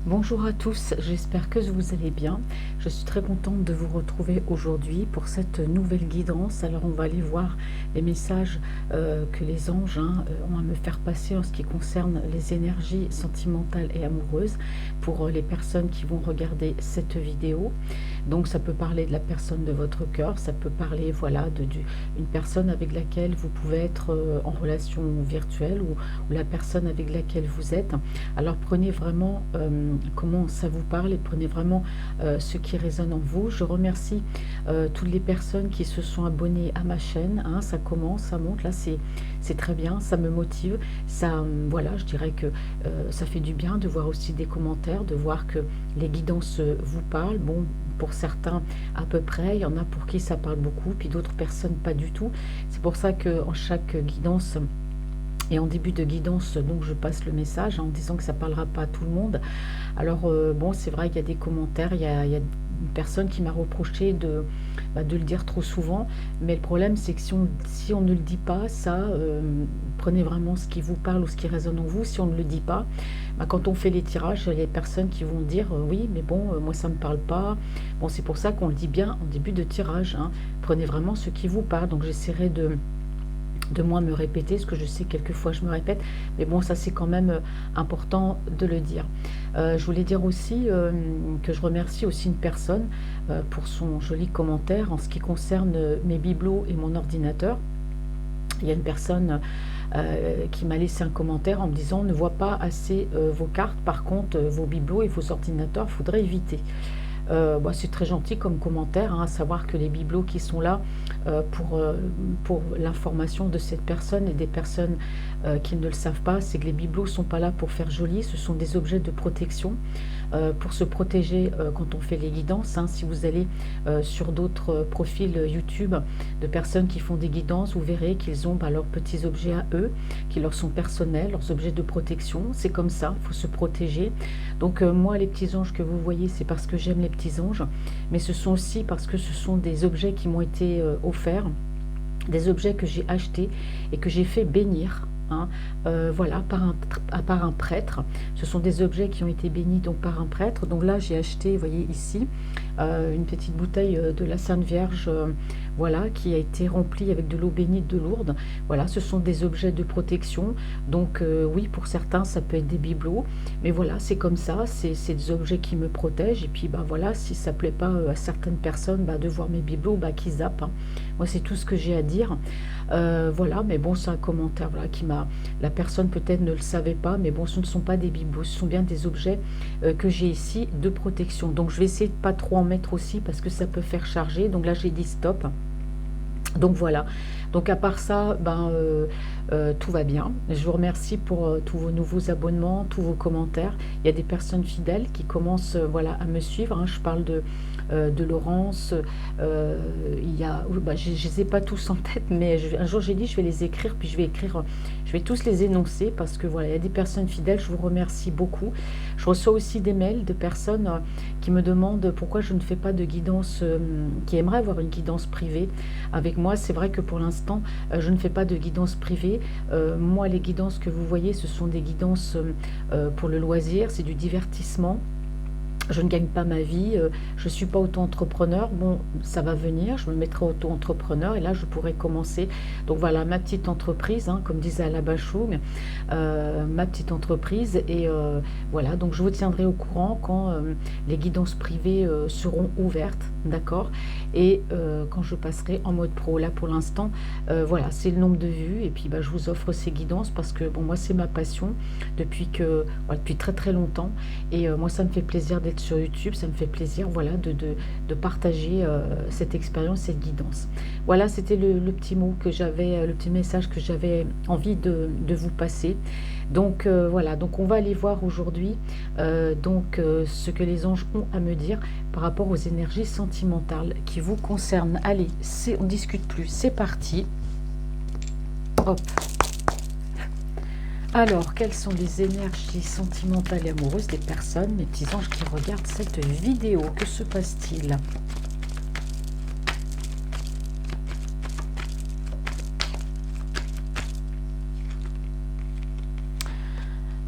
Bonjour à tous, j'espère que vous allez bien. Je suis très contente de vous retrouver aujourd'hui pour cette nouvelle guidance. Alors on va aller voir les messages que les anges ont à me faire passer en ce qui concerne les énergies sentimentales et amoureuses pour les personnes qui vont regarder cette vidéo. Donc ça peut parler de la personne de votre cœur, ça peut parler voilà une personne avec laquelle vous pouvez être en relation virtuelle ou la personne avec laquelle vous êtes. Alors prenez vraiment comment ça vous parle et prenez vraiment ce qui résonne en vous. Je remercie toutes les personnes qui se sont abonnées à ma chaîne. Ça commence, ça monte, là c'est très bien, ça me motive. Ça, voilà, je dirais que ça fait du bien de voir aussi des commentaires, de voir que les guidances vous parlent. Bon, pour certains à peu près, il y en a pour qui ça parle beaucoup, puis d'autres personnes pas du tout. C'est pour ça qu'en chaque guidance, et en début de guidance, donc je passe le message en disant que ça ne parlera pas à tout le monde. Alors bon, c'est vrai qu'il y a des commentaires, il y a une personne qui m'a reproché de le dire trop souvent, mais le problème c'est que si on ne le dit pas, prenez vraiment ce qui vous parle ou ce qui résonne en vous. Si on ne le dit pas, quand on fait les tirages, il y a des personnes qui vont dire oui, mais bon, moi ça ne me parle pas. Bon, c'est pour ça qu'on le dit bien en début de tirage. Prenez vraiment ce qui vous parle. Donc j'essaierai de moins me répéter, parce que je sais quelquefois je me répète, mais bon, ça c'est quand même important de le dire. Je voulais dire aussi que je remercie aussi une personne pour son joli commentaire en ce qui concerne mes bibelots et mon ordinateur. Il y a une personne qui m'a laissé un commentaire en me disant: on ne voit pas assez vos cartes, par contre vos bibelots et vos ordinateurs, il faudrait éviter. C'est très gentil comme commentaire, à savoir que les bibelots qui sont là pour l'information de cette personne et des personnes qui ne le savent pas, c'est que les bibelots ne sont pas là pour faire joli, ce sont des objets de protection pour se protéger quand on fait les guidances. Si vous allez sur d'autres profils YouTube de personnes qui font des guidances, vous verrez qu'ils ont leurs petits objets à eux, qui leur sont personnels, leurs objets de protection. C'est comme ça, il faut se protéger. Donc moi, les petits anges que vous voyez, c'est parce que j'aime les petits anges, mais ce sont aussi parce que ce sont des objets qui m'ont été offerts, des objets que j'ai achetés et que j'ai fait bénir. Voilà, par un prêtre. Ce sont des objets qui ont été bénis donc par un prêtre. Donc là, j'ai acheté, vous voyez ici, une petite bouteille de la Sainte Vierge, voilà, qui a été remplie avec de l'eau bénite de Lourdes. Voilà, ce sont des objets de protection. Donc oui, pour certains, ça peut être des bibelots, mais voilà, c'est comme ça. C'est des objets qui me protègent. Et puis voilà, si ça plaît pas à certaines personnes de voir mes bibelots, qu'ils zappent. Moi, c'est tout ce que j'ai à dire. Voilà, mais bon, c'est un commentaire qui m'a... La personne peut-être ne le savait pas, mais bon, ce ne sont pas des bibelots, ce sont bien des objets que j'ai ici de protection. Donc je vais essayer de pas trop en mettre aussi parce que ça peut faire charger. Donc là, j'ai dit stop. Donc voilà, donc à part ça, tout va bien. Je vous remercie pour tous vos nouveaux abonnements, tous vos commentaires. Il y a des personnes fidèles qui commencent à me suivre. Je parle de Laurence. Il y a, je ne les ai pas tous en tête, mais un jour j'ai dit je vais les écrire, puis je vais tous les énoncer parce que voilà, il y a des personnes fidèles. Je vous remercie beaucoup. Je reçois aussi des mails de personnes qui me demandent pourquoi je ne fais pas de guidance, qui aimeraient avoir une guidance privée avec moi. C'est vrai que pour l'instant, je ne fais pas de guidance privée. Moi, les guidances que vous voyez, ce sont des guidances pour le loisir, c'est du divertissement. Je ne gagne pas ma vie, je ne suis pas auto-entrepreneur. Bon, ça va venir, je me mettrai auto-entrepreneur et là, je pourrai commencer. Donc voilà, ma petite entreprise, comme disait Alain Choum, ma petite entreprise. Et voilà, donc je vous tiendrai au courant quand les guidances privées seront ouvertes, d'accord. Et quand je passerai en mode pro. Là, pour l'instant, voilà, c'est le nombre de vues. Et puis, je vous offre ces guidances parce que, bon, moi, c'est ma passion depuis très, très longtemps. Et moi, ça me fait plaisir d'être sur YouTube, ça me fait plaisir voilà, de partager cette expérience, cette guidance. Voilà, c'était le petit mot que j'avais, le petit message que j'avais envie de vous passer. Donc voilà, donc on va aller voir aujourd'hui ce que les anges ont à me dire par rapport aux énergies sentimentales qui vous concernent. Allez, on ne discute plus, c'est parti. Hop. Alors, quelles sont les énergies sentimentales et amoureuses des personnes, mes petits anges qui regardent cette vidéo? Que se passe-t-il?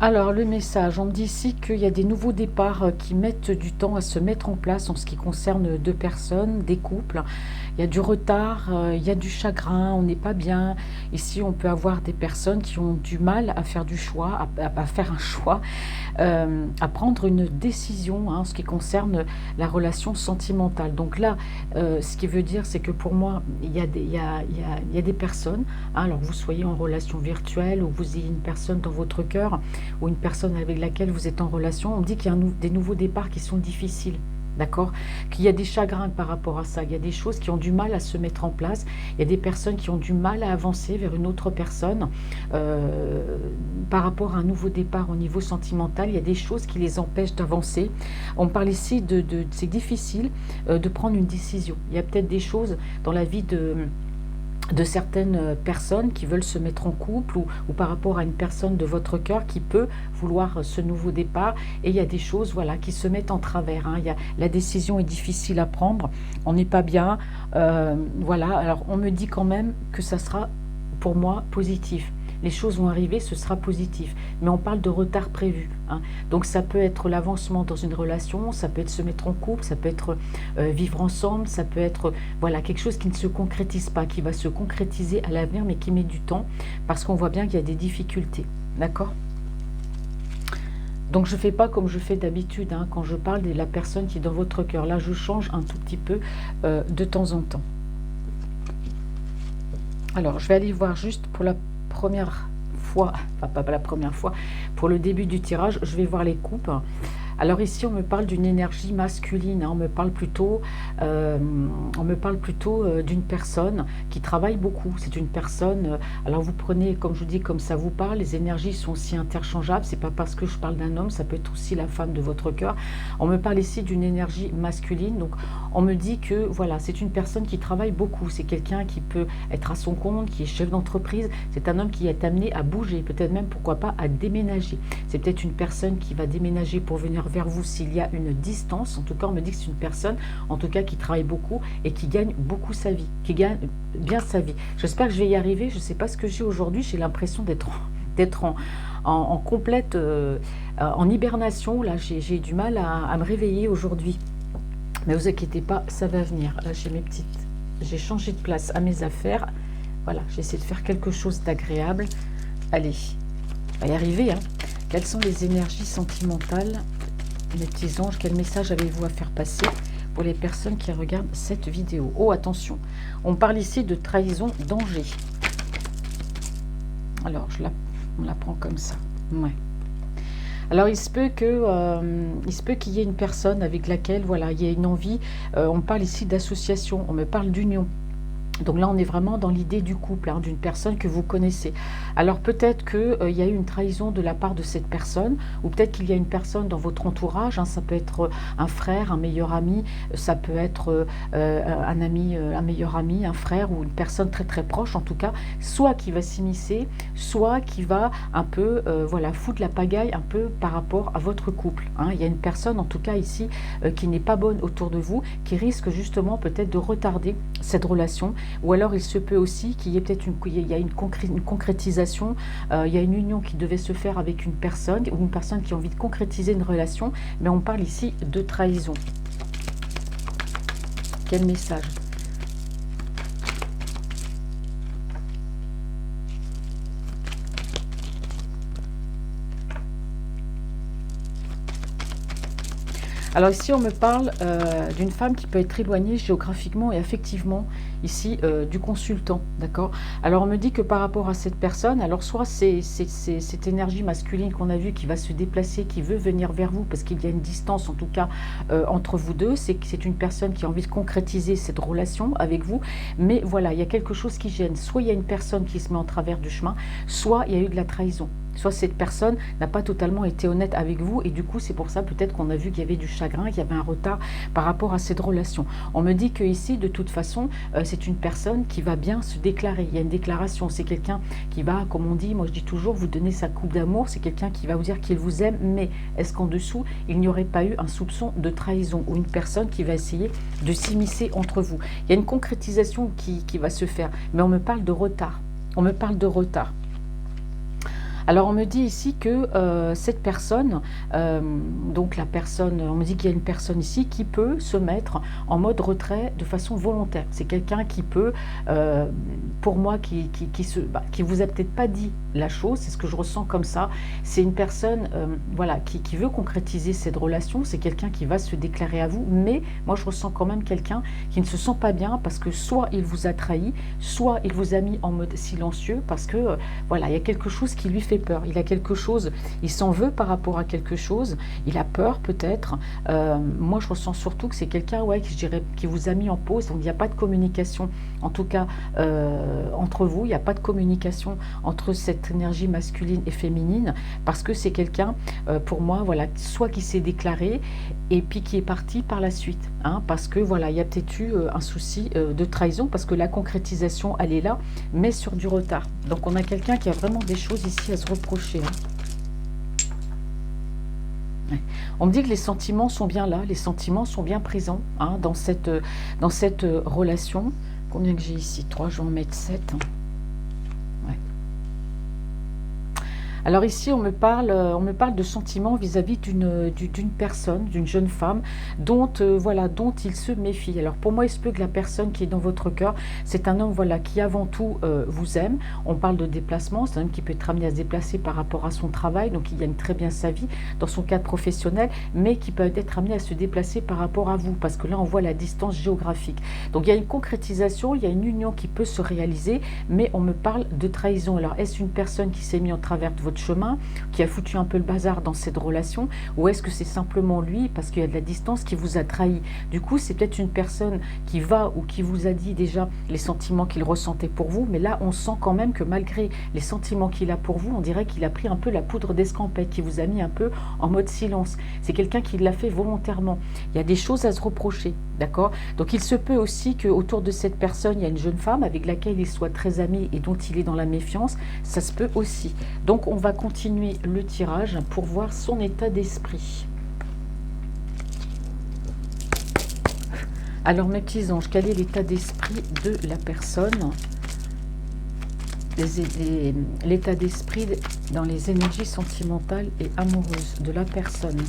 Alors, le message, on me dit ici qu'il y a des nouveaux départs qui mettent du temps à se mettre en place en ce qui concerne deux personnes, des couples. Il y a du retard, il y a du chagrin, on n'est pas bien. Ici, on peut avoir des personnes qui ont du mal à faire du choix, à faire un choix, à prendre une décision hein, en ce qui concerne la relation sentimentale. Donc là, ce qui veut dire, c'est que pour moi, il y a des personnes, hein, alors vous soyez en relation virtuelle ou vous ayez une personne dans votre cœur, ou une personne avec laquelle vous êtes en relation, on dit qu'il y a des nouveaux départs qui sont difficiles. D'accord? Qu'il y a des chagrins par rapport à ça, il y a des choses qui ont du mal à se mettre en place, il y a des personnes qui ont du mal à avancer vers une autre personne par rapport à un nouveau départ au niveau sentimental, il y a des choses qui les empêchent d'avancer. On parle ici c'est difficile de prendre une décision. Il y a peut-être des choses dans la vie de certaines personnes qui veulent se mettre en couple ou par rapport à une personne de votre cœur qui peut vouloir ce nouveau départ et il y a des choses voilà, qui se mettent en travers. Hein. La décision est difficile à prendre, on n'est pas bien. Voilà, alors on me dit quand même que ça sera pour moi positif. Les choses vont arriver, ce sera positif. Mais on parle de retard prévu. Hein. Donc ça peut être l'avancement dans une relation, ça peut être se mettre en couple, ça peut être vivre ensemble, ça peut être voilà, quelque chose qui ne se concrétise pas, qui va se concrétiser à l'avenir, mais qui met du temps, parce qu'on voit bien qu'il y a des difficultés. D'accord ? Donc je ne fais pas comme je fais d'habitude, hein, quand je parle de la personne qui est dans votre cœur. Là, je change un tout petit peu de temps en temps. Alors, je vais aller voir juste pour la première fois, enfin pas la première fois, pour le début du tirage, je vais voir les coupes. Alors ici, on me parle d'une énergie masculine, hein, on me parle plutôt d'une personne qui travaille beaucoup. C'est une personne, alors vous prenez, comme je vous dis, comme ça vous parle, les énergies sont aussi interchangeables, c'est pas parce que je parle d'un homme, ça peut être aussi la femme de votre cœur. On me parle ici d'une énergie masculine, donc on me dit que voilà, c'est une personne qui travaille beaucoup, c'est quelqu'un qui peut être à son compte, qui est chef d'entreprise, c'est un homme qui est amené à bouger, peut-être même, pourquoi pas, à déménager. C'est peut-être une personne qui va déménager pour venir vers vous s'il y a une distance. En tout cas, on me dit que c'est une personne, en tout cas, qui travaille beaucoup et qui gagne beaucoup sa vie, qui gagne bien sa vie. J'espère que je vais y arriver. Je ne sais pas ce que j'ai aujourd'hui. J'ai l'impression d'être en complète, en hibernation. Là, j'ai du mal à me réveiller aujourd'hui. Mais vous inquiétez pas, ça va venir. Là, j'ai changé de place à mes affaires. Voilà, j'essaie de faire quelque chose d'agréable. Allez, on va y arriver, hein. Quelles sont les énergies sentimentales, mes petits anges? Quel message avez-vous à faire passer pour les personnes qui regardent cette vidéo? Oh, attention, on parle ici de trahison, danger. Alors, on la prend comme ça. Ouais. Alors, il se peut qu'il y ait une personne avec laquelle, voilà, il y a une envie. On parle ici d'association, on me parle d'union. Donc là, on est vraiment dans l'idée du couple, hein, d'une personne que vous connaissez. Alors peut-être qu'il y a eu une trahison de la part de cette personne, ou peut-être qu'il y a une personne dans votre entourage, hein, ça peut être un frère, un meilleur ami, ça peut être un ami, un meilleur ami, un frère, ou une personne très très proche en tout cas, soit qui va s'immiscer, soit qui va un peu voilà, foutre la pagaille un peu par rapport à votre couple. Hein. Il y a une personne en tout cas ici qui n'est pas bonne autour de vous, qui risque justement peut-être de retarder cette relation. Ou alors il se peut aussi qu'il y ait peut-être une concrétisation, il y a une union qui devait se faire avec une personne, ou une personne qui a envie de concrétiser une relation, mais on parle ici de trahison. Quel message? Alors ici, on me parle d'une femme qui peut être éloignée géographiquement et affectivement, ici, du consultant, d'accord? Alors on me dit que par rapport à cette personne, alors soit c'est cette énergie masculine qu'on a vue qui va se déplacer, qui veut venir vers vous, parce qu'il y a une distance en tout cas entre vous deux, c'est une personne qui a envie de concrétiser cette relation avec vous, mais voilà, il y a quelque chose qui gêne. Soit il y a une personne qui se met en travers du chemin, soit il y a eu de la trahison. Soit cette personne n'a pas totalement été honnête avec vous et du coup c'est pour ça peut-être qu'on a vu qu'il y avait du chagrin, qu'il y avait un retard par rapport à cette relation. On me dit que ici de toute façon c'est une personne qui va bien se déclarer. Il y a une déclaration, c'est quelqu'un qui va, comme on dit, moi je dis toujours, vous donner sa coupe d'amour. C'est quelqu'un qui va vous dire qu'il vous aime, mais est-ce qu'en dessous il n'y aurait pas eu un soupçon de trahison ou une personne qui va essayer de s'immiscer entre vous? Il y a une concrétisation qui va se faire, mais on me parle de retard. On me parle de retard. Alors on me dit ici que cette personne, donc la personne, on me dit qu'il y a une personne ici qui peut se mettre en mode retrait de façon volontaire. C'est quelqu'un qui peut, pour moi, qui vous a peut-être pas dit la chose, c'est ce que je ressens comme ça. C'est une personne, voilà, qui veut concrétiser cette relation. C'est quelqu'un qui va se déclarer à vous, mais moi je ressens quand même quelqu'un qui ne se sent pas bien parce que soit il vous a trahi, soit il vous a mis en mode silencieux parce que voilà, il y a quelque chose qui lui fait peur. Il a quelque chose, il s'en veut par rapport à quelque chose. Il a peur peut-être. Moi, je ressens surtout que c'est quelqu'un, ouais, qui, je dirais, qui vous a mis en pause. Donc, il n'y a pas de communication, en tout cas, entre vous. Il n'y a pas de communication entre cette énergie masculine et féminine parce que c'est quelqu'un, pour moi, voilà, soit qui s'est déclaré et puis qui est parti par la suite. Hein, parce que, voilà, il y a peut-être eu un souci de trahison parce que la concrétisation, elle est là, mais sur du retard. Donc, on a quelqu'un qui a vraiment des choses ici à se reprocher. Hein. Ouais. On me dit que les sentiments sont bien là, les sentiments sont bien présents, hein, dans cette relation. Combien que j'ai ici? 3, je vais en mettre 7. Ouais. Alors ici, on me parle de sentiments vis-à-vis d'une personne, d'une jeune femme, dont, voilà, dont il se méfie. Alors pour moi, il se peut que la personne qui est dans votre cœur, c'est un homme, voilà, qui avant tout vous aime. On parle de déplacement, c'est un homme qui peut être amené à se déplacer par rapport à son travail, donc il gagne très bien sa vie dans son cadre professionnel, mais qui peut être amené à se déplacer par rapport à vous, parce que là, on voit la distance géographique. Donc il y a une concrétisation, il y a une union qui peut se réaliser, mais on me parle de trahison. Alors est-ce une personne qui s'est mise en travers de votre chemin, qui a foutu un peu le bazar dans cette relation, ou est-ce que c'est simplement lui, parce qu'il y a de la distance, qui vous a trahi? Du coup, c'est peut-être une personne qui va ou qui vous a dit déjà les sentiments qu'il ressentait pour vous, mais là, on sent quand même que malgré les sentiments qu'il a pour vous, on dirait qu'il a pris un peu la poudre d'escampette, qui vous a mis un peu en mode silence. C'est quelqu'un qui l'a fait volontairement. Il y a des choses à se reprocher, d'accord? Donc, il se peut aussi qu'autour de cette personne, il y a une jeune femme avec laquelle il soit très ami et dont il est dans la méfiance. Ça se peut aussi. Donc, on va continuer le tirage pour voir son état d'esprit. Alors mes petits anges, quel est l'état d'esprit de la personne? L'état d'esprit dans les énergies sentimentales et amoureuses de la personne.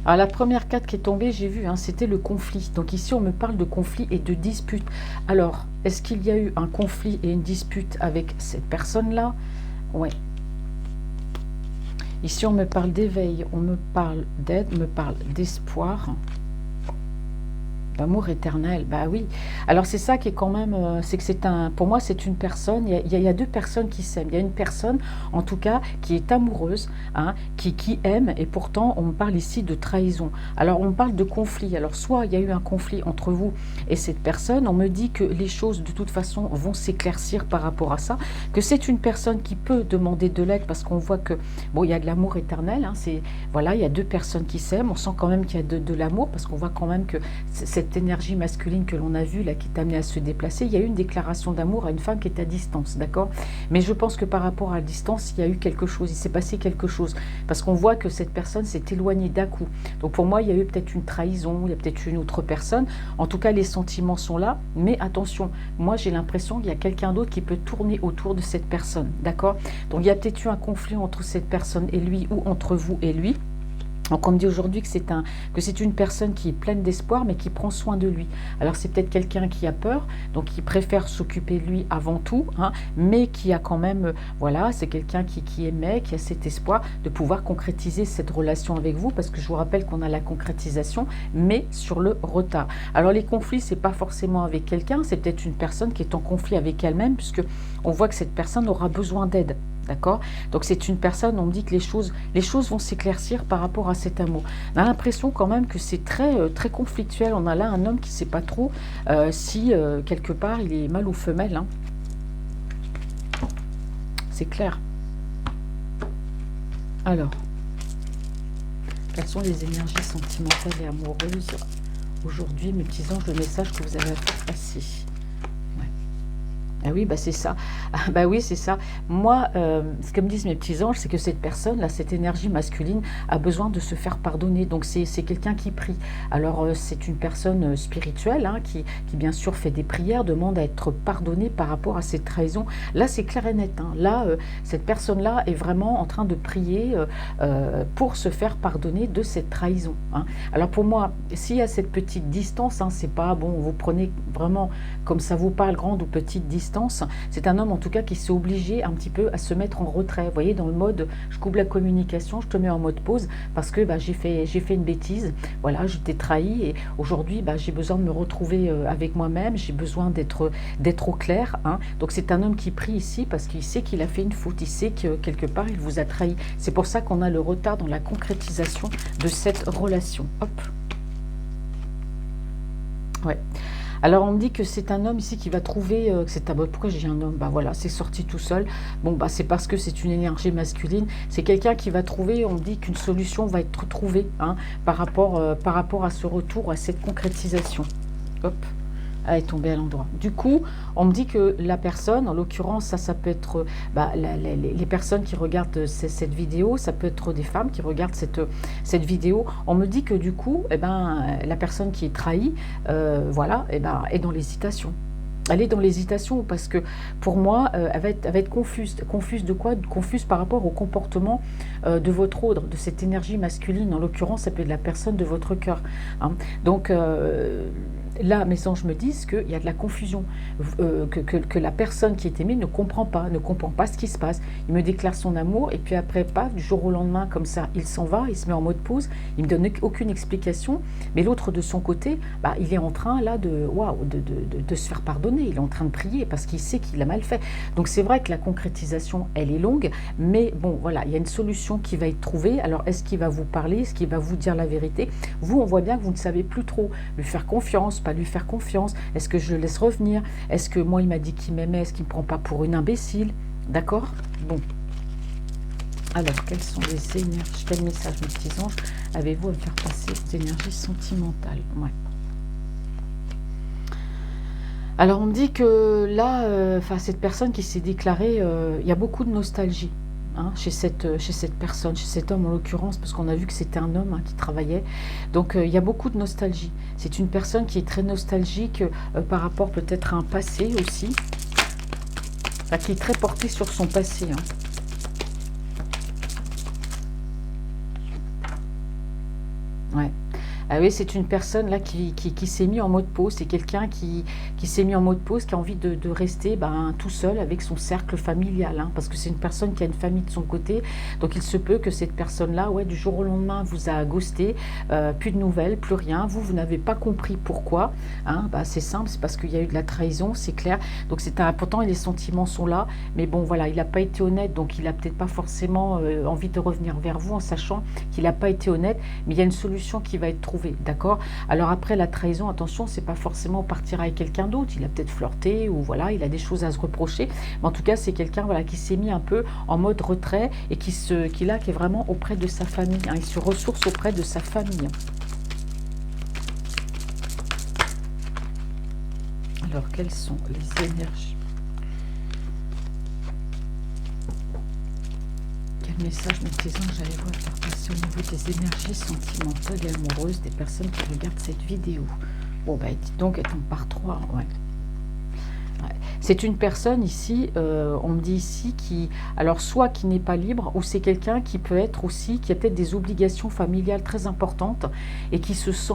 Alors la première carte qui est tombée, j'ai vu, hein, c'était le conflit. Donc ici, on me parle de conflit et de dispute. Alors, est-ce qu'il y a eu un conflit et une dispute avec cette personne-là? Ouais. Ici, on me parle d'éveil, on me parle d'aide, on me parle d'espoir. L'amour éternel, bah oui. Alors c'est ça qui est quand même, c'est que c'est un, pour moi c'est une personne, il y a deux personnes qui s'aiment. Il y a une personne, en tout cas, qui est amoureuse, hein, qui aime, et pourtant on me parle ici de trahison. Alors on parle de conflit. Alors soit il y a eu un conflit entre vous et cette personne, on me dit que les choses de toute façon vont s'éclaircir par rapport à ça, que c'est une personne qui peut demander de l'aide parce qu'on voit que, bon, il y a de l'amour éternel, hein, c'est, voilà, il y a deux personnes qui s'aiment, on sent quand même qu'il y a de l'amour parce qu'on voit quand même que cette énergie masculine que l'on a vue là qui est amenée à se déplacer, il y a eu une déclaration d'amour à une femme qui est à distance, d'accord? Mais je pense que par rapport à la distance, il y a eu quelque chose, il s'est passé quelque chose, parce qu'on voit que cette personne s'est éloignée d'un coup. Donc pour moi, il y a eu peut-être une trahison, il y a peut-être une autre personne. En tout cas, les sentiments sont là, mais attention, moi j'ai l'impression qu'il y a quelqu'un d'autre qui peut tourner autour de cette personne, d'accord? Donc il y a peut-être eu un conflit entre cette personne et lui, ou entre vous et lui. Donc on me dit aujourd'hui que c'est une personne qui est pleine d'espoir, mais qui prend soin de lui. Alors c'est peut-être quelqu'un qui a peur, donc qui préfère s'occuper de lui avant tout, hein, mais qui a quand même, voilà, c'est quelqu'un qui aimait, qui a cet espoir de pouvoir concrétiser cette relation avec vous, parce que je vous rappelle qu'on a la concrétisation, mais sur le retard. Alors les conflits, c'est pas forcément avec quelqu'un, c'est peut-être une personne qui est en conflit avec elle-même, puisque on voit que cette personne aura besoin d'aide. D'accord? Donc c'est une personne, on me dit que les choses vont s'éclaircir par rapport à cet amour. On a l'impression quand même que c'est très conflictuel. On a là un homme qui ne sait pas trop si quelque part il est mâle ou femelle. Hein. C'est clair. Alors, quelles sont les énergies sentimentales et amoureuses aujourd'hui, mes petits anges, le message que vous avez à faire passer? Ouais. Ah oui, bah c'est ça. Ah bah oui, c'est ça. Moi, ce que me disent mes petits anges, c'est que cette personne-là, cette énergie masculine, a besoin de se faire pardonner. Donc c'est quelqu'un qui prie. Alors c'est une personne spirituelle hein, qui bien sûr fait des prières, demande à être pardonnée par rapport à cette trahison. Là, c'est clair et net. Hein. Là, cette personne-là est vraiment en train de prier pour se faire pardonner de cette trahison. Hein. Alors pour moi, s'il y a cette petite distance, hein, c'est pas bon, vous prenez vraiment comme ça vous parle, grande ou petite distance, c'est un homme en tout cas qui s'est obligé un petit peu à se mettre en retrait. Vous voyez, dans le mode, je coupe la communication, je te mets en mode pause parce que bah, j'ai fait une bêtise, voilà, je t'ai trahi et aujourd'hui bah, j'ai besoin de me retrouver avec moi-même, j'ai besoin d'être au clair. Hein. Donc c'est un homme qui prie ici parce qu'il sait qu'il a fait une faute, il sait que quelque part il vous a trahi. C'est pour ça qu'on a le retard dans la concrétisation de cette relation. Hop. Ouais. Alors on me dit que c'est un homme ici qui va trouver, pourquoi j'ai un homme, bah voilà, c'est sorti tout seul. Bon bah c'est parce que c'est une énergie masculine. C'est quelqu'un qui va trouver, on me dit qu'une solution va être trouvée hein, par rapport à ce retour, à cette concrétisation. Hop. Elle est tombée à l'endroit. Du coup, on me dit que la personne, en l'occurrence, ça peut être bah, les personnes qui regardent cette vidéo, ça peut être des femmes qui regardent cette vidéo. On me dit que du coup, eh ben, la personne qui est trahie, voilà, eh ben, est dans l'hésitation. Elle est dans l'hésitation parce que pour moi, elle va être confuse. Confuse de quoi? Confuse par rapport au comportement de votre ordre, de cette énergie masculine. En l'occurrence, ça peut être la personne de votre cœur. Hein. Donc, là, mes anges me disent qu'il y a de la confusion, que la personne qui est aimée ne comprend pas ce qui se passe. Il me déclare son amour et puis après, pas du jour au lendemain, comme ça, il s'en va, il se met en mode pause, il me donne aucune explication. Mais l'autre de son côté, bah, il est en train là de se faire pardonner, il est en train de prier parce qu'il sait qu'il a mal fait. Donc c'est vrai que la concrétisation, elle est longue, mais bon, voilà, il y a une solution qui va être trouvée. Alors est-ce qu'il va vous parler, est-ce qu'il va vous dire la vérité? Vous, on voit bien que vous ne savez plus trop lui faire confiance, pas lui faire confiance. Est-ce que je le laisse revenir? Est-ce que moi, il m'a dit qu'il m'aimait? Est-ce qu'il ne me prend pas pour une imbécile? D'accord? Bon. Alors, quelles sont les énergies? Quel message, mes petits anges, avez-vous à me faire passer des énergies sentimentales? Ouais. Alors, on me dit que là, cette personne qui s'est déclarée, il y a beaucoup de nostalgie. Hein, chez cette personne, chez cet homme en l'occurrence, parce qu'on a vu que c'était un homme hein, qui travaillait. Donc il y a beaucoup de nostalgie. C'est une personne qui est très nostalgique par rapport peut-être à un passé aussi, enfin, qui est très portée sur son passé. Hein. Ouais. Ah oui, c'est une personne là qui s'est mis en mode pause. C'est quelqu'un qui s'est mis en mode pause, qui a envie de rester ben, tout seul avec son cercle familial. Hein, parce que c'est une personne qui a une famille de son côté. Donc il se peut que cette personne-là, ouais, du jour au lendemain, vous a ghosté. Plus de nouvelles, plus rien. Vous n'avez pas compris pourquoi. Hein, bah, c'est simple, c'est parce qu'il y a eu de la trahison, c'est clair. Donc c'est pourtant les sentiments sont là. Mais bon, voilà, il n'a pas été honnête. Donc il n'a peut-être pas forcément envie de revenir vers vous en sachant qu'il n'a pas été honnête. Mais il y a une solution qui va être trouvée. D'accord. Alors après la trahison, attention, c'est pas forcément partir avec quelqu'un d'autre. Il a peut-être flirté ou voilà, il a des choses à se reprocher. Mais en tout cas, c'est quelqu'un voilà qui s'est mis un peu en mode retrait et qui est vraiment auprès de sa famille. Hein. Il se ressource auprès de sa famille. Alors quelles sont les énergies? Quel message, mes petits anges, allez-vous faire passer au niveau des énergies sentimentales et amoureuses des personnes qui regardent cette vidéo? Bon, bah, dites donc, elle tombe par 3, ouais. C'est une personne ici, on me dit ici, alors soit qui n'est pas libre, ou c'est quelqu'un qui peut être aussi, qui a peut-être des obligations familiales très importantes et qui se sent,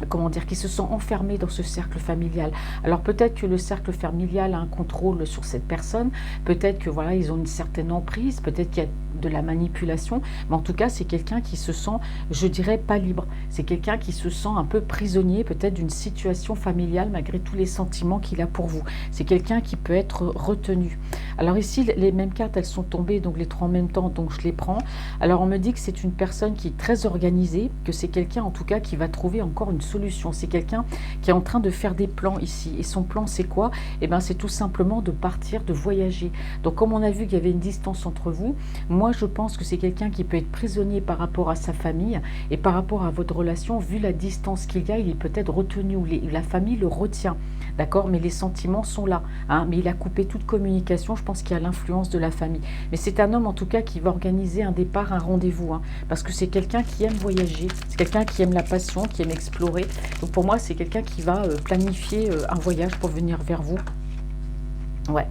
comment dire, qui se sent enfermé dans ce cercle familial. Alors peut-être que le cercle familial a un contrôle sur cette personne, peut-être que voilà, ils ont une certaine emprise, peut-être qu'il y a de la manipulation, mais en tout cas c'est quelqu'un qui se sent, je dirais, pas libre. C'est quelqu'un qui se sent un peu prisonnier peut-être d'une situation familiale malgré tous les sentiments qu'il a pour vous. C'est quelqu'un qui peut être retenu. Alors ici, les mêmes cartes, elles sont tombées, donc les 3 en même temps, donc je les prends. Alors on me dit que c'est une personne qui est très organisée, que c'est quelqu'un en tout cas qui va trouver encore une solution. C'est quelqu'un qui est en train de faire des plans ici. Et son plan, c'est quoi? Eh bien, c'est tout simplement de partir, de voyager. Donc comme on a vu qu'il y avait une distance entre vous, moi je pense que c'est quelqu'un qui peut être prisonnier par rapport à sa famille et par rapport à votre relation, vu la distance qu'il y a, il est peut-être retenu ou la famille le retient. D'accord? Mais les sentiments sentiments sont là, hein, mais il a coupé toute communication. Je pense qu'il y a l'influence de la famille. Mais c'est un homme en tout cas qui va organiser un départ, un rendez-vous, hein, parce que c'est quelqu'un qui aime voyager, c'est quelqu'un qui aime la passion, qui aime explorer. Donc pour moi, c'est quelqu'un qui va planifier un voyage pour venir vers vous. Ouais.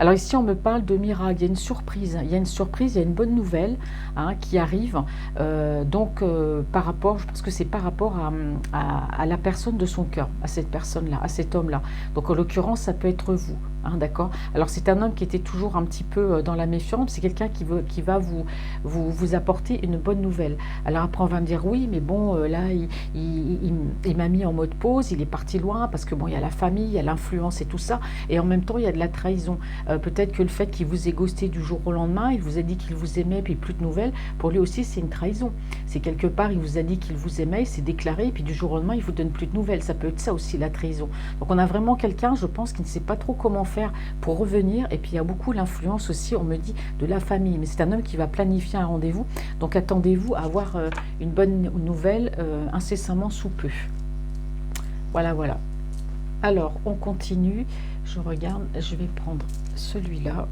Alors ici, on me parle de miracle. Il y a une surprise. Il y a une surprise, il y a une bonne nouvelle, hein, qui arrive. Par rapport, je pense que c'est par rapport à la personne de son cœur, à cette personne-là, à cet homme-là. Donc en l'occurrence, ça peut être vous. Hein, d'accord. Alors c'est un homme qui était toujours un petit peu dans la méfiance. C'est quelqu'un qui va vous apporter une bonne nouvelle. Alors après, on va me dire oui, mais bon, là, il m'a mis en mode pause. Il est parti loin parce que bon, il y a la famille, il y a l'influence et tout ça. Et en même temps, il y a de la trahison. Peut-être que le fait qu'il vous ait ghosté du jour au lendemain, il vous a dit qu'il vous aimait, puis plus de nouvelles, pour lui aussi, c'est une trahison. C'est quelque part, il vous a dit qu'il vous aimait, il s'est déclaré, et puis du jour au lendemain, il vous donne plus de nouvelles. Ça peut être ça aussi, la trahison. Donc on a vraiment quelqu'un, je pense, qui ne sait pas trop comment faire pour revenir. Et puis il y a beaucoup l'influence aussi, on me dit, de la famille. Mais c'est un homme qui va planifier un rendez-vous. Donc attendez-vous à avoir une bonne nouvelle incessamment sous peu. Voilà, voilà. Alors, on continue. Je regarde, je vais prendre celui-là.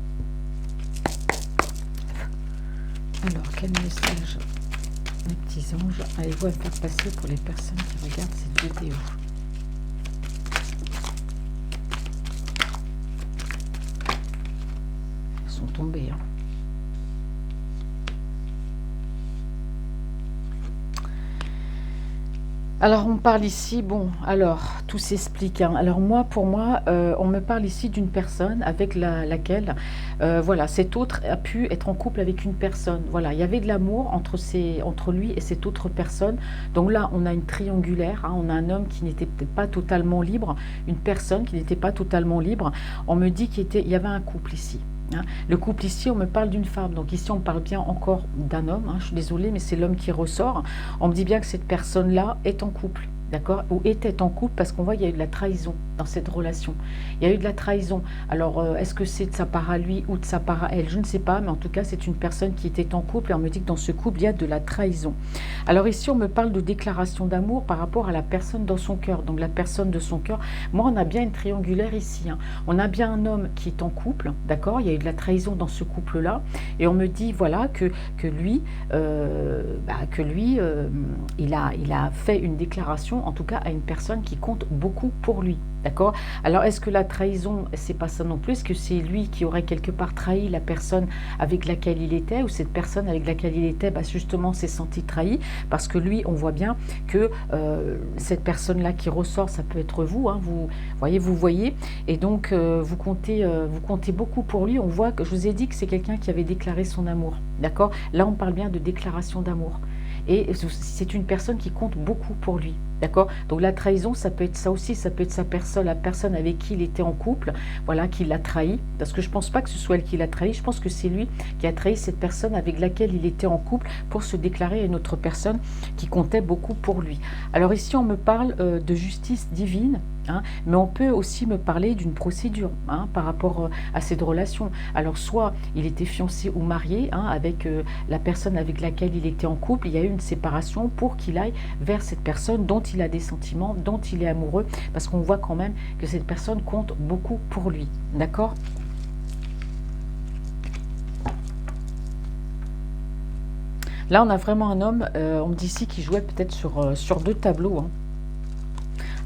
Alors, quel message, mes petits anges, allez-vous à me faire passer pour les personnes qui regardent cette vidéo? Elles sont tombées, hein. Alors, on parle ici, bon, alors, tout s'explique, hein. Alors, pour moi, on me parle ici d'une personne avec laquelle, voilà, cet autre a pu être en couple avec une personne. Voilà, il y avait de l'amour entre lui et cette autre personne. Donc là, on a une triangulaire, hein, on a un homme qui n'était peut-être pas totalement libre, une personne qui n'était pas totalement libre. On me dit qu'il y avait un couple ici. Hein. Le couple ici, on me parle d'une femme. Donc ici, on parle bien encore d'un homme. Hein. Je suis désolée, mais c'est l'homme qui ressort. On me dit bien que cette personne-là est en couple. D'accord? Ou était en couple, parce qu'on voit qu'il y a eu de la trahison dans cette relation. Il y a eu de la trahison. Alors, est-ce que c'est de sa part à lui ou de sa part à elle? Je ne sais pas, mais en tout cas, c'est une personne qui était en couple et on me dit que dans ce couple, il y a de la trahison. Alors ici, on me parle de déclaration d'amour par rapport à la personne dans son cœur. Donc, la personne de son cœur. Moi, on a bien une triangulaire ici. Hein. On a bien un homme qui est en couple, d'accord? Il y a eu de la trahison dans ce couple-là. Et on me dit, voilà, que lui, il a fait une déclaration, en tout cas à une personne qui compte beaucoup pour lui. D'accord? Alors, est-ce que la trahison, c'est pas ça non plus? Est-ce que c'est lui qui aurait quelque part trahi la personne avec laquelle il était, ou cette personne avec laquelle il était, justement, s'est senti trahi? Parce que lui, on voit bien que cette personne-là qui ressort, ça peut être vous, hein, vous voyez, et donc vous comptez beaucoup pour lui. On voit que je vous ai dit que c'est quelqu'un qui avait déclaré son amour. D'accord? Là, on parle bien de déclaration d'amour. Et c'est une personne qui compte beaucoup pour lui. D'accord? Donc la trahison, ça peut être ça aussi, ça peut être la personne avec qui il était en couple, voilà, qui l'a trahi. Parce que je ne pense pas que ce soit elle qui l'a trahi, je pense que c'est lui qui a trahi cette personne avec laquelle il était en couple pour se déclarer à une autre personne qui comptait beaucoup pour lui. Alors ici, on me parle de justice divine. Hein, mais on peut aussi me parler d'une procédure, hein, par rapport à cette relation. Alors soit il était fiancé ou marié, hein, avec la personne avec laquelle il était en couple, il y a eu une séparation pour qu'il aille vers cette personne dont il a des sentiments, dont il est amoureux, parce qu'on voit quand même que cette personne compte beaucoup pour lui. D'accord ? Là, on a vraiment un homme, on me dit ici, qui jouait peut-être sur deux tableaux, hein.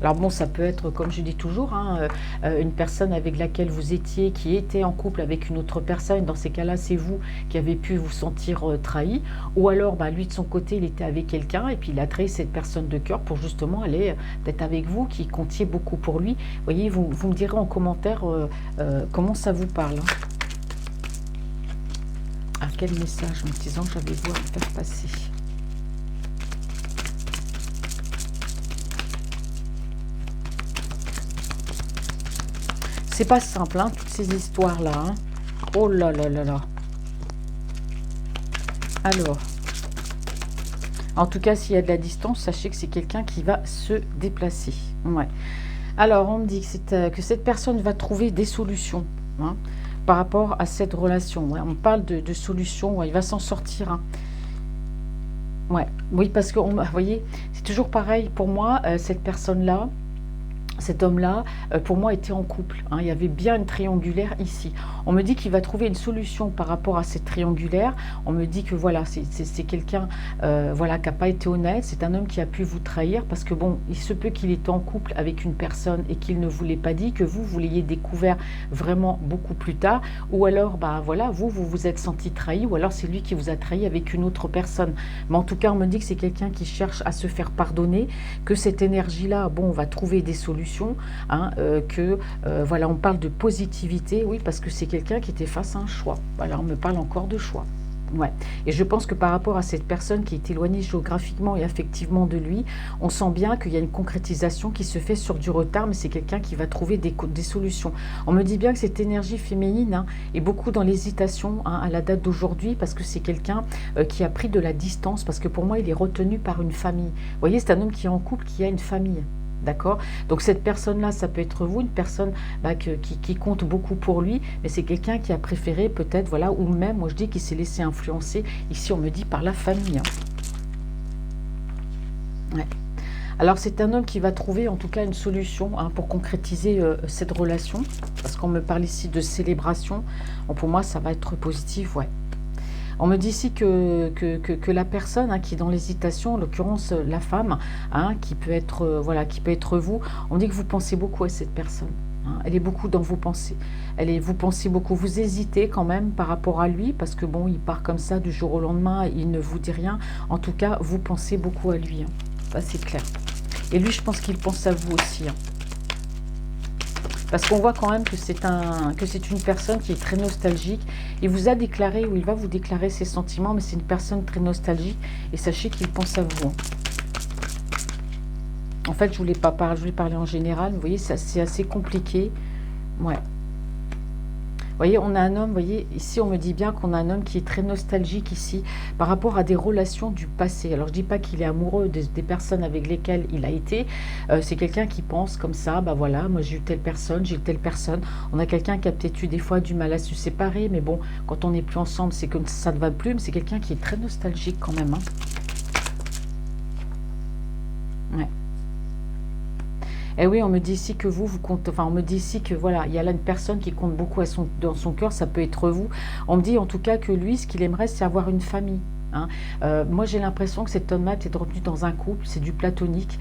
Alors bon, ça peut être, comme je dis toujours, hein, une personne avec laquelle vous étiez, qui était en couple avec une autre personne. Dans ces cas-là, c'est vous qui avez pu vous sentir trahi. Ou alors, lui, de son côté, il était avec quelqu'un et puis il a trahi cette personne de cœur pour justement aller peut-être avec vous, qui comptiez beaucoup pour lui. Vous voyez, vous me direz en commentaire comment ça vous parle. Ah, quel message, mes petits anges, avez-vous à me faire passer ? C'est pas simple, hein, toutes ces histoires-là. Hein. Oh là là là là. Alors, en tout cas, s'il y a de la distance, sachez que c'est quelqu'un qui va se déplacer. Ouais. Alors, on me dit que cette personne va trouver des solutions, hein, par rapport à cette relation. Ouais. On parle de solutions, ouais, il va s'en sortir. Hein. Ouais. Oui, parce que, vous voyez, c'est toujours pareil pour moi, cette personne-là. cet homme-là, pour moi, était en couple, hein. Il y avait bien une triangulaire ici. On me dit qu'il va trouver une solution par rapport à cette triangulaire. On me dit que voilà, c'est quelqu'un voilà, qui n'a pas été honnête. C'est un homme qui a pu vous trahir parce que bon, il se peut qu'il était en couple avec une personne et qu'il ne vous l'ait pas dit, que vous l'ayez découvert vraiment beaucoup plus tard. Ou alors, bah voilà, vous vous êtes senti trahi, ou alors c'est lui qui vous a trahi avec une autre personne. Mais en tout cas, on me dit que c'est quelqu'un qui cherche à se faire pardonner, que cette énergie-là, bon, on va trouver des solutions. Hein, voilà, on parle de positivité, oui, parce que c'est quelqu'un qui était face à un choix. Voilà, on me parle encore de choix. Ouais. Et je pense que par rapport à cette personne qui est éloignée géographiquement et affectivement de lui, on sent bien qu'il y a une concrétisation qui se fait sur du retard, mais c'est quelqu'un qui va trouver des solutions. On me dit bien que cette énergie féminine, hein, est beaucoup dans l'hésitation, hein, à la date d'aujourd'hui, parce que c'est quelqu'un qui a pris de la distance, parce que pour moi, il est retenu par une famille. Vous voyez, c'est un homme qui est en couple, qui a une famille. D'accord? Donc cette personne-là, ça peut être vous, une personne qui compte beaucoup pour lui, mais c'est quelqu'un qui a préféré peut-être, voilà, ou même, moi je dis qu'il s'est laissé influencer, ici on me dit par la famille. Hein. Ouais. Alors c'est un homme qui va trouver en tout cas une solution, hein, pour concrétiser cette relation, parce qu'on me parle ici de célébration. Bon, pour moi ça va être positif, ouais. On me dit ici que la personne, hein, qui est dans l'hésitation, en l'occurrence la femme, hein, qui peut être voilà, qui peut être vous, on dit que vous pensez beaucoup à cette personne. Hein, elle est beaucoup dans vos pensées. Vous pensez beaucoup, vous hésitez quand même par rapport à lui, parce que bon, il part comme ça du jour au lendemain, il ne vous dit rien. En tout cas, vous pensez beaucoup à lui. Hein. Ça, c'est clair. Et lui, je pense qu'il pense à vous aussi. Hein. Parce qu'on voit quand même que c'est une personne qui est très nostalgique. Il vous a déclaré, ou il va vous déclarer ses sentiments, mais c'est une personne très nostalgique. Et sachez qu'il pense à vous. Hein. En fait, je voulais parler en général. Vous voyez, c'est assez compliqué. Ouais. Vous voyez, on a un homme, vous voyez, ici on me dit bien qu'on a un homme qui est très nostalgique ici par rapport à des relations du passé. Alors je ne dis pas qu'il est amoureux des personnes avec lesquelles il a été. C'est quelqu'un qui pense comme ça, bah voilà, moi j'ai eu telle personne, j'ai eu telle personne. On a quelqu'un qui a peut-être eu des fois du mal à se séparer, mais bon, quand on n'est plus ensemble, c'est comme ça ne va plus. Mais c'est quelqu'un qui est très nostalgique quand même. Hein. Ouais. Et oui, on me dit ici que vous comptez, enfin on me dit ici que voilà, il y a là une personne qui compte beaucoup dans son cœur, ça peut être vous. On me dit en tout cas que lui, ce qu'il aimerait, c'est avoir une famille. Hein. Moi, j'ai l'impression que cet homme-là est retenu dans un couple, c'est du platonique.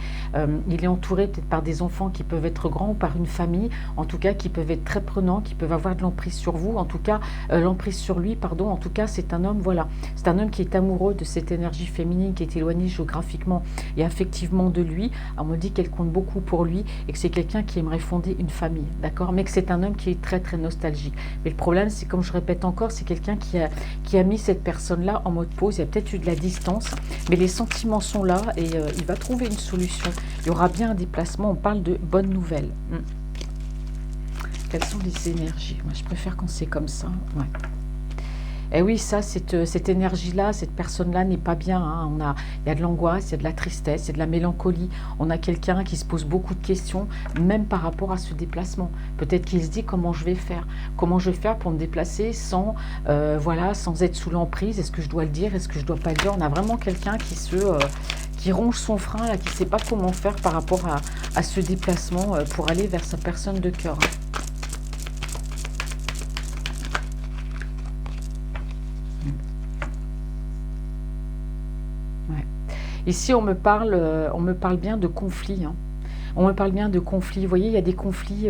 Il est entouré peut-être par des enfants qui peuvent être grands ou par une famille, en tout cas qui peuvent être très prenants, qui peuvent avoir de l'emprise sur vous, en tout cas l'emprise sur lui, pardon. En tout cas, c'est un homme, voilà, c'est un homme qui est amoureux de cette énergie féminine, qui est éloignée géographiquement et affectivement de lui. On me dit qu'elle compte beaucoup pour lui et que c'est quelqu'un qui aimerait fonder une famille, d'accord, mais que c'est un homme qui est très très nostalgique. Mais le problème, c'est, comme je répète encore, c'est quelqu'un qui a mis cette personne-là en mode pause. Il y a peut-être eu de la distance, mais les sentiments sont là et il va trouver une solution. Il y aura bien un déplacement, on parle de bonnes nouvelles. Quelles sont les énergies? Moi, je préfère quand c'est comme ça. Ouais. Et oui, ça, cette énergie-là, cette personne-là n'est pas bien. Hein. Il y a de l'angoisse, il y a de la tristesse, il y a de la mélancolie. On a quelqu'un qui se pose beaucoup de questions, même par rapport à ce déplacement. Peut-être qu'il se dit comment je vais faire. Comment je vais faire pour me déplacer sans, voilà, sans être sous l'emprise. Est-ce que je dois le dire? Est-ce que je ne dois pas le dire? On a vraiment quelqu'un qui ronge son frein, là, qui ne sait pas comment faire par rapport à ce déplacement pour aller vers sa personne de cœur. Ici, on me parle bien de conflits. Hein. On me parle bien de conflits. Vous voyez, il y a des conflits.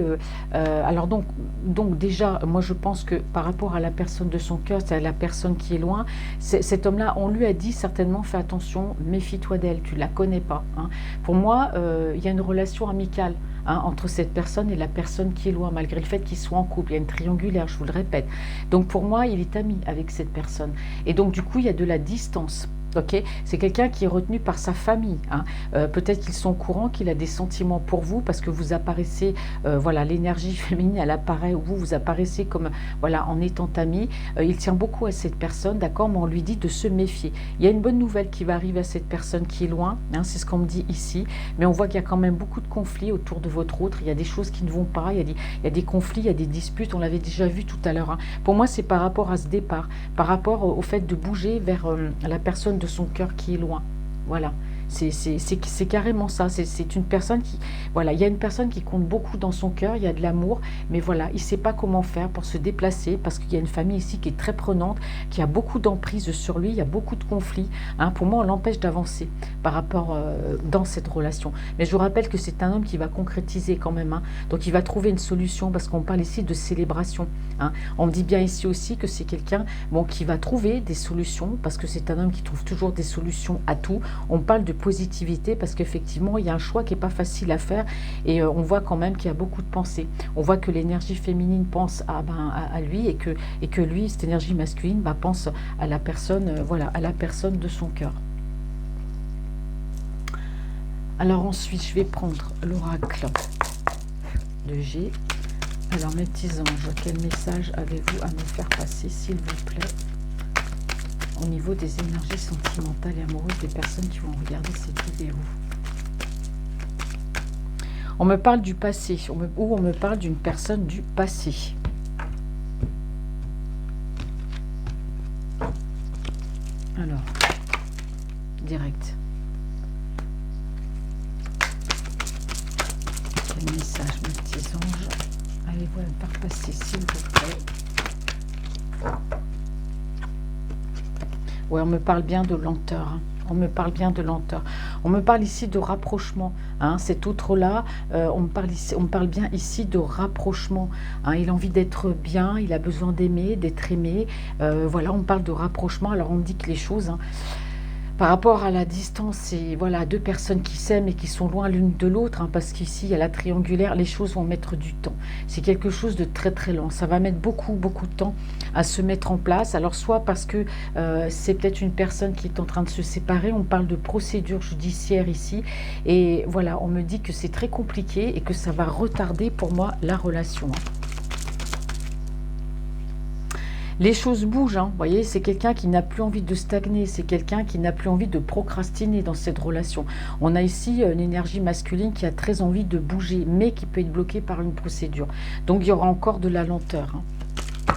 Alors donc déjà, moi je pense que par rapport à la personne de son cœur, c'est à la personne qui est loin, cet homme-là, on lui a dit certainement, fais attention, méfie-toi d'elle, tu ne la connais pas. Hein. Pour moi, il y a une relation amicale. Hein, entre cette personne et la personne qui est loin, malgré le fait qu'ils soient en couple. Il y a une triangulaire, je vous le répète. Donc pour moi, il est ami avec cette personne. Et donc du coup, il y a de la distance. Okay, c'est quelqu'un qui est retenu par sa famille. Hein. Peut-être qu'ils sont au courant qu'il a des sentiments pour vous parce que vous apparaissez, voilà, l'énergie féminine, elle apparaît, vous apparaissez comme, voilà, en étant ami. Il tient beaucoup à cette personne, d'accord, mais on lui dit de se méfier. Il y a une bonne nouvelle qui va arriver à cette personne qui est loin, hein, c'est ce qu'on me dit ici, mais on voit qu'il y a quand même beaucoup de conflits autour de votre autre. Il y a des choses qui ne vont pas, il y a des conflits, il y a des disputes, on l'avait déjà vu tout à l'heure. Hein. Pour moi, c'est par rapport à ce départ, par rapport au fait de bouger vers la personne de son cœur qui est loin. Voilà. C'est carrément ça. C'est une personne qui... Voilà, il y a une personne qui compte beaucoup dans son cœur, il y a de l'amour, mais voilà, il ne sait pas comment faire pour se déplacer, parce qu'il y a une famille ici qui est très prenante, qui a beaucoup d'emprise sur lui, il y a beaucoup de conflits. Hein. Pour moi, on l'empêche d'avancer par rapport dans cette relation. Mais je vous rappelle que c'est un homme qui va concrétiser quand même. Hein. Donc, il va trouver une solution, parce qu'on parle ici de célébration. Hein. On me dit bien ici aussi que c'est quelqu'un bon, qui va trouver des solutions, parce que c'est un homme qui trouve toujours des solutions à tout. On parle de positivité, parce qu'effectivement, il y a un choix qui n'est pas facile à faire, et on voit quand même qu'il y a beaucoup de pensées. On voit que l'énergie féminine pense à lui, et que lui, cette énergie masculine, pense à la personne, voilà, à la personne de son cœur. Alors ensuite, je vais prendre l'oracle de G. Alors mes petits anges, quel message avez-vous à me faire passer, s'il vous plaît, au niveau des énergies sentimentales et amoureuses des personnes qui vont regarder cette vidéo? On me parle du passé, ou on me parle d'une personne du passé. Alors, direct. Quel message, mes petits anges, allez-vous me faire passer, s'il vous plaît? Ouais, on me parle bien de lenteur. Hein. On me parle bien de lenteur. On me parle ici de rapprochement. Hein, cet autre-là, on me parle bien ici de rapprochement. Hein, il a envie d'être bien, il a besoin d'aimer, d'être aimé. Voilà, on me parle de rapprochement. Alors, on me dit que les choses... Hein, par rapport à la distance, c'est voilà, deux personnes qui s'aiment et qui sont loin l'une de l'autre, hein, parce qu'ici, il y a la triangulaire, les choses vont mettre du temps. C'est quelque chose de très très lent. Ça va mettre beaucoup de temps à se mettre en place. Alors, soit parce que c'est peut-être une personne qui est en train de se séparer, on parle de procédure judiciaire ici, et voilà, on me dit que c'est très compliqué et que ça va retarder pour moi la relation. Hein. Les choses bougent, hein. Vous voyez, c'est quelqu'un qui n'a plus envie de stagner, c'est quelqu'un qui n'a plus envie de procrastiner dans cette relation. On a ici une énergie masculine qui a très envie de bouger, mais qui peut être bloquée par une procédure. Donc, il y aura encore de la lenteur. Hein.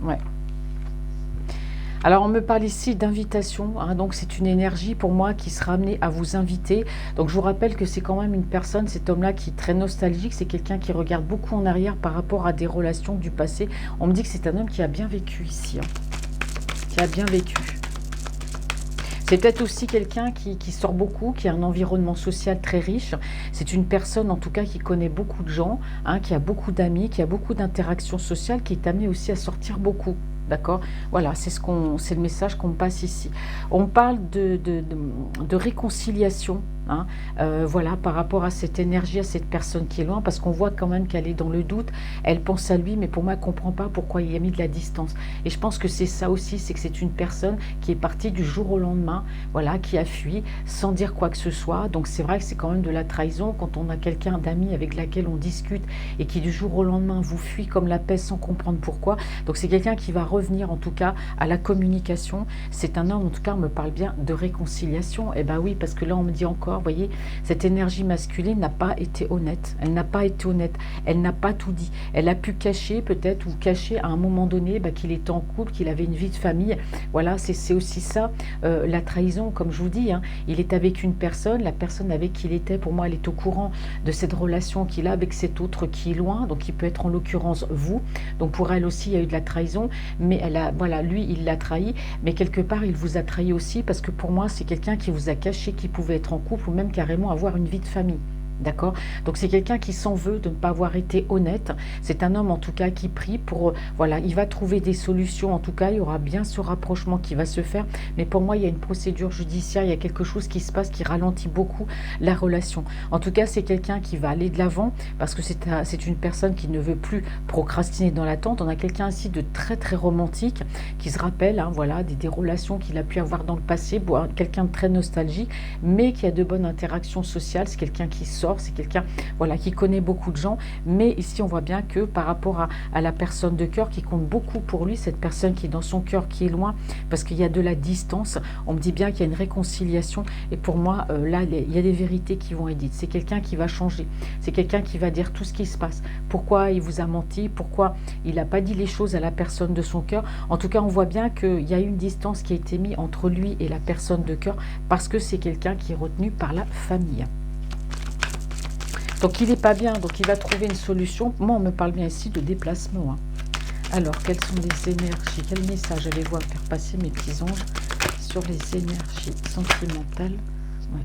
Ouais. Alors, on me parle ici d'invitation, hein, donc c'est une énergie pour moi qui sera amenée à vous inviter. Donc, je vous rappelle que c'est quand même une personne, cet homme-là, qui est très nostalgique. C'est quelqu'un qui regarde beaucoup en arrière par rapport à des relations du passé. On me dit que c'est un homme qui a bien vécu ici, hein, qui a bien vécu. C'est peut-être aussi quelqu'un qui sort beaucoup, qui a un environnement social très riche. C'est une personne, en tout cas, qui connaît beaucoup de gens, hein, qui a beaucoup d'amis, qui a beaucoup d'interactions sociales, qui est amenée aussi à sortir beaucoup. D'accord? Voilà, c'est le message qu'on me passe ici. On parle de réconciliation, hein, voilà, par rapport à cette énergie, à cette personne qui est loin, parce qu'on voit quand même qu'elle est dans le doute, elle pense à lui, mais pour moi, elle ne comprend pas pourquoi il a mis de la distance. Et je pense que c'est ça aussi, c'est que c'est une personne qui est partie du jour au lendemain, voilà, qui a fui sans dire quoi que ce soit. Donc c'est vrai que c'est quand même de la trahison quand on a quelqu'un d'ami avec laquelle on discute et qui du jour au lendemain vous fuit comme la peste sans comprendre pourquoi. Donc c'est quelqu'un qui va revenir en tout cas à la communication. C'est un homme, en tout cas, on me parle bien de réconciliation. Et ben oui, parce que là on me dit encore, vous voyez, cette énergie masculine n'a pas été honnête. Elle n'a pas été honnête. Elle n'a pas tout dit. Elle a pu cacher peut-être, ou cacher à un moment donné qu'il était en couple, qu'il avait une vie de famille. Voilà, c'est aussi ça, la trahison, comme je vous dis. Hein. Il est avec une personne, la personne avec qui il était, pour moi, elle est au courant de cette relation qu'il a avec cet autre qui est loin, donc il peut être en l'occurrence vous. Donc pour elle aussi, il y a eu de la trahison, mais elle a, voilà, lui, il l'a trahi, mais quelque part, il vous a trahi aussi, parce que pour moi, c'est quelqu'un qui vous a caché qu'il pouvait être en couple, ou même carrément avoir une vie de famille. D'accord? Donc c'est quelqu'un qui s'en veut de ne pas avoir été honnête. C'est un homme en tout cas qui prie pour... voilà, il va trouver des solutions. En tout cas, il y aura bien ce rapprochement qui va se faire. Mais pour moi, il y a une procédure judiciaire. Il y a quelque chose qui se passe qui ralentit beaucoup la relation. En tout cas, c'est quelqu'un qui va aller de l'avant parce que c'est une personne qui ne veut plus procrastiner dans l'attente. On a quelqu'un ici de très très romantique qui se rappelle, hein, voilà, des relations qu'il a pu avoir dans le passé. Bon, quelqu'un de très nostalgique, mais qui a de bonnes interactions sociales. C'est quelqu'un qui sort sort. C'est quelqu'un, voilà, qui connaît beaucoup de gens. Mais ici, on voit bien que par rapport à la personne de cœur qui compte beaucoup pour lui, cette personne qui est dans son cœur, qui est loin, parce qu'il y a de la distance, on me dit bien qu'il y a une réconciliation. Et pour moi, là, il y a des vérités qui vont être dites. C'est quelqu'un qui va changer. C'est quelqu'un qui va dire tout ce qui se passe. Pourquoi il vous a menti, pourquoi il n'a pas dit les choses à la personne de son cœur. En tout cas, on voit bien qu'il y a une distance qui a été mise entre lui et la personne de cœur, parce que c'est quelqu'un qui est retenu par la famille. Donc il n'est pas bien, donc il va trouver une solution. Moi, on me parle bien ici de déplacement, hein. Alors, quelles sont les énergies? Quel message allez-vous à faire passer, mes petits anges, sur les énergies sentimentales? Ouais.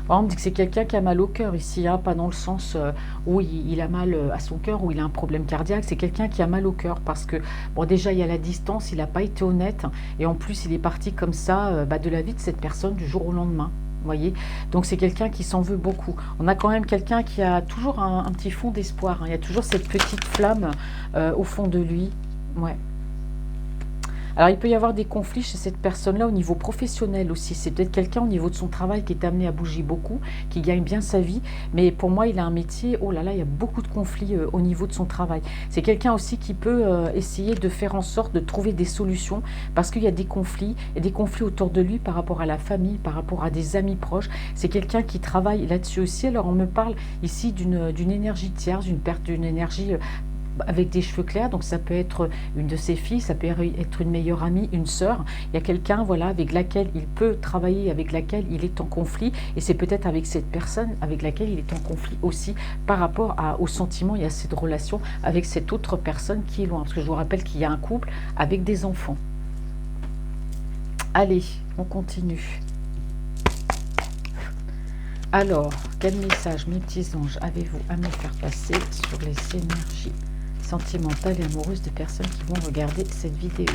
On me dit que c'est quelqu'un qui a mal au cœur ici, hein, pas dans le sens où il a mal à son cœur, où il a un problème cardiaque. C'est quelqu'un qui a mal au cœur parce que, bon, déjà, il y a la distance, il n'a pas été honnête. Et en plus, il est parti comme ça de la vie de cette personne du jour au lendemain. Vous voyez, donc c'est quelqu'un qui s'en veut beaucoup. On a quand même quelqu'un qui a toujours un petit fond d'espoir, hein. Il y a toujours cette petite flamme au fond de lui. Ouais. Alors, il peut y avoir des conflits chez cette personne-là au niveau professionnel aussi. C'est peut-être quelqu'un au niveau de son travail qui est amené à bouger beaucoup, qui gagne bien sa vie. Mais pour moi, il a un métier, oh là là, il y a beaucoup de conflits au niveau de son travail. C'est quelqu'un aussi qui peut essayer de faire en sorte de trouver des solutions parce qu'il y a des conflits, et des conflits autour de lui par rapport à la famille, par rapport à des amis proches. C'est quelqu'un qui travaille là-dessus aussi. Alors, on me parle ici d'une énergie tierce, d'une perte d'une énergie avec des cheveux clairs, donc ça peut être une de ses filles, ça peut être une meilleure amie, une sœur. Il y a quelqu'un, voilà, avec laquelle il peut travailler, avec laquelle il est en conflit, et c'est peut-être avec cette personne avec laquelle il est en conflit aussi par rapport au sentiment et à cette relation avec cette autre personne qui est loin. Parce que je vous rappelle qu'il y a un couple avec des enfants. Allez, on continue. Alors, quel message, mes petits anges, avez-vous à me faire passer sur les énergies sentimentales et amoureuses de personnes qui vont regarder cette vidéo?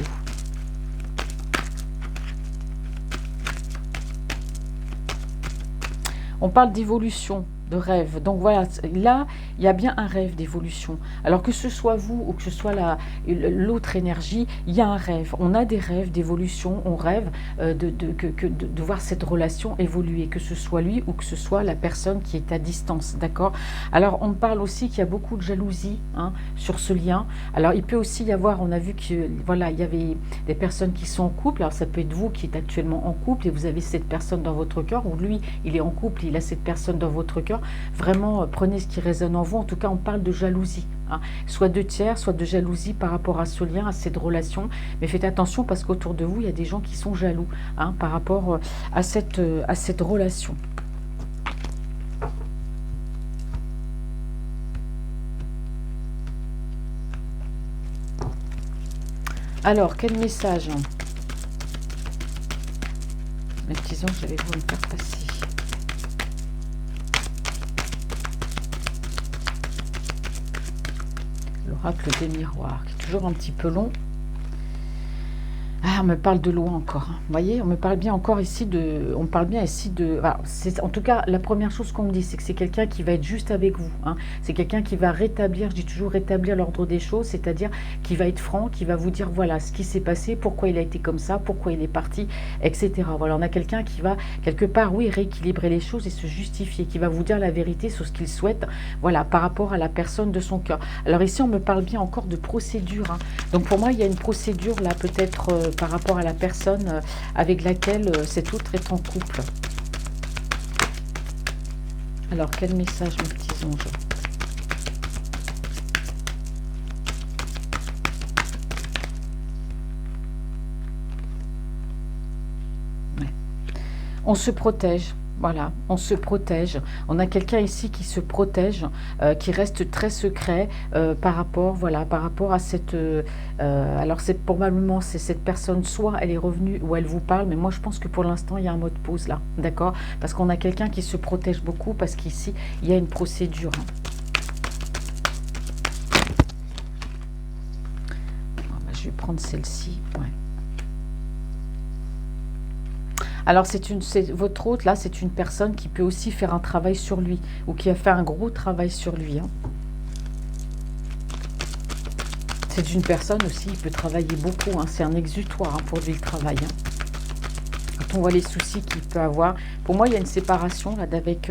On parle d'évolution, de rêve. Donc voilà, là, il y a bien un rêve d'évolution. Alors que ce soit vous ou que ce soit l'autre énergie, il y a un rêve. On a des rêves d'évolution, on rêve de voir cette relation évoluer, que ce soit lui ou que ce soit la personne qui est à distance, d'accord? Alors, on parle aussi qu'il y a beaucoup de jalousie, hein, sur ce lien. Alors, il peut aussi y avoir, on a vu que, voilà, il y avait des personnes qui sont en couple. Alors, ça peut être vous qui êtes actuellement en couple et vous avez cette personne dans votre cœur, ou lui, il est en couple, il a cette personne dans votre cœur. Vraiment, prenez ce qui résonne en vous. En tout cas, on parle de jalousie, hein. Soit de tiers, soit de jalousie par rapport à ce lien, à cette relation. Mais faites attention parce qu'autour de vous, il y a des gens qui sont jaloux, hein, par rapport à cette relation. Alors, quel message, mes petits anges, allez-vous me faire passer? L'oracle des miroirs, qui est toujours un petit peu long. Ah, on me parle de loin encore, hein. Vous voyez, on me parle bien encore ici de... On parle bien ici de... Voilà, en tout cas, la première chose qu'on me dit, c'est que c'est quelqu'un qui va être juste avec vous, hein. C'est quelqu'un qui va rétablir, je dis toujours rétablir l'ordre des choses, c'est-à-dire qui va être franc, qui va vous dire, voilà, ce qui s'est passé, pourquoi il a été comme ça, pourquoi il est parti, etc. Voilà, on a quelqu'un qui va, quelque part, oui, rééquilibrer les choses et se justifier, qui va vous dire la vérité sur ce qu'il souhaite, voilà, par rapport à la personne de son cœur. Alors ici, on me parle bien encore de procédure, hein. Donc pour moi, il y a une procédure, là, peut-être... par rapport à la personne avec laquelle cet autre est en couple. Alors, quel message, mes petits anges? Ouais. On se protège. Voilà, on se protège. On a quelqu'un ici qui se protège, qui reste très secret par rapport, voilà, par rapport à cette... alors, c'est probablement, c'est cette personne, soit elle est revenue ou elle vous parle, mais moi, je pense que pour l'instant, il y a un mot de pause là, d'accord? Parce qu'on a quelqu'un qui se protège beaucoup, parce qu'ici, il y a une procédure. Je vais prendre celle-ci, ouais. Alors, votre hôte, là, c'est une personne qui peut aussi faire un travail sur lui, ou qui a fait un gros travail sur lui, hein. C'est une personne aussi, il peut travailler beaucoup, hein. C'est un exutoire, hein, pour lui, le travail, hein. On voit les soucis qu'il peut avoir. Pour moi, il y a une séparation là d'avec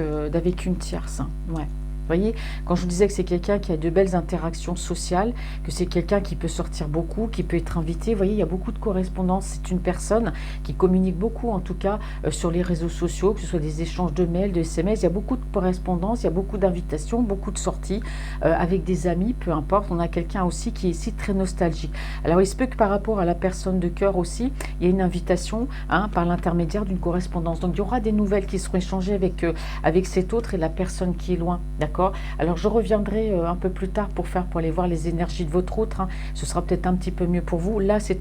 une tierce, hein. Ouais. Vous voyez, quand je vous disais que c'est quelqu'un qui a de belles interactions sociales, que c'est quelqu'un qui peut sortir beaucoup, qui peut être invité, vous voyez, il y a beaucoup de correspondance. C'est une personne qui communique beaucoup, en tout cas, sur les réseaux sociaux, que ce soit des échanges de mails, de SMS. Il y a beaucoup de correspondance, il y a beaucoup d'invitations, beaucoup de sorties avec des amis, peu importe. On a quelqu'un aussi qui est ici très nostalgique. Alors, il se peut que par rapport à la personne de cœur aussi, il y ait une invitation, hein, par l'intermédiaire d'une correspondance. Donc, il y aura des nouvelles qui seront échangées avec cet autre et la personne qui est loin, d'accord. Alors je reviendrai un peu plus tard pour aller voir les énergies de votre autre, hein. Ce sera peut-être un petit peu mieux pour vous. Là, ce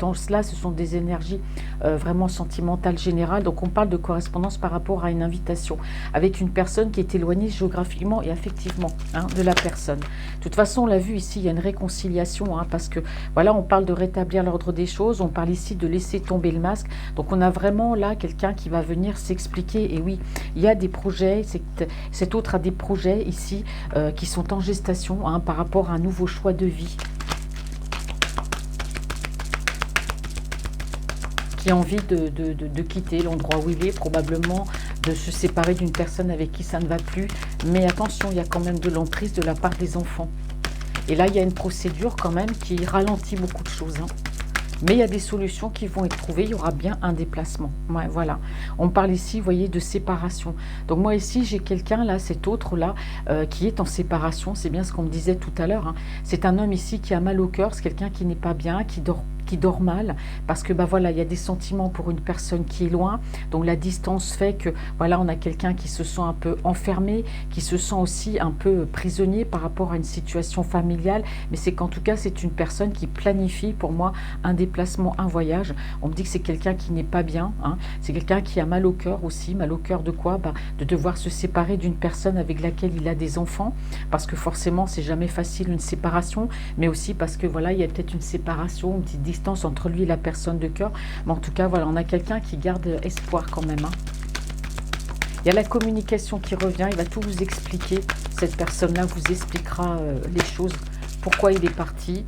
sont des énergies vraiment sentimentales générales. Donc on parle de correspondance par rapport à une invitation avec une personne qui est éloignée géographiquement et affectivement, hein, de la personne. De toute façon, on l'a vu ici, il y a une réconciliation, hein, parce que voilà, on parle de rétablir l'ordre des choses, on parle ici de laisser tomber le masque. Donc on a vraiment là quelqu'un qui va venir s'expliquer. Et oui, il y a des projets, cet autre a des projets ici qui sont en gestation, hein, par rapport à un nouveau choix de vie, qui a envie de quitter l'endroit où il est, probablement de se séparer d'une personne avec qui ça ne va plus. Mais attention, il y a quand même de l'emprise de la part des enfants. Et là, il y a une procédure quand même qui ralentit beaucoup de choses, hein. Mais il y a des solutions qui vont être trouvées. Il y aura bien un déplacement. Ouais, voilà. On parle ici, vous voyez, de séparation. Donc moi ici, j'ai quelqu'un là, cet autre-là, qui est en séparation. C'est bien ce qu'on me disait tout à l'heure, hein. C'est un homme ici qui a mal au cœur. C'est quelqu'un qui n'est pas bien, qui dort mal, parce que bah voilà, il y a des sentiments pour une personne qui est loin. Donc la distance fait que voilà, on a quelqu'un qui se sent un peu enfermé, qui se sent aussi un peu prisonnier par rapport à une situation familiale. Mais c'est qu'en tout cas, c'est une personne qui planifie pour moi un déplacement, un voyage. On me dit que c'est quelqu'un qui n'est pas bien, hein. C'est quelqu'un qui a mal au cœur aussi. Mal au cœur de quoi? De devoir se séparer d'une personne avec laquelle il a des enfants, parce que forcément, c'est jamais facile une séparation, mais aussi parce que voilà, il y a peut-être une séparation, une petite distance entre lui et la personne de cœur. Mais en tout cas, voilà, on a quelqu'un qui garde espoir quand même, hein. Il y a la communication qui revient, il va tout vous expliquer. Cette personne-là vous expliquera les choses, pourquoi il est parti.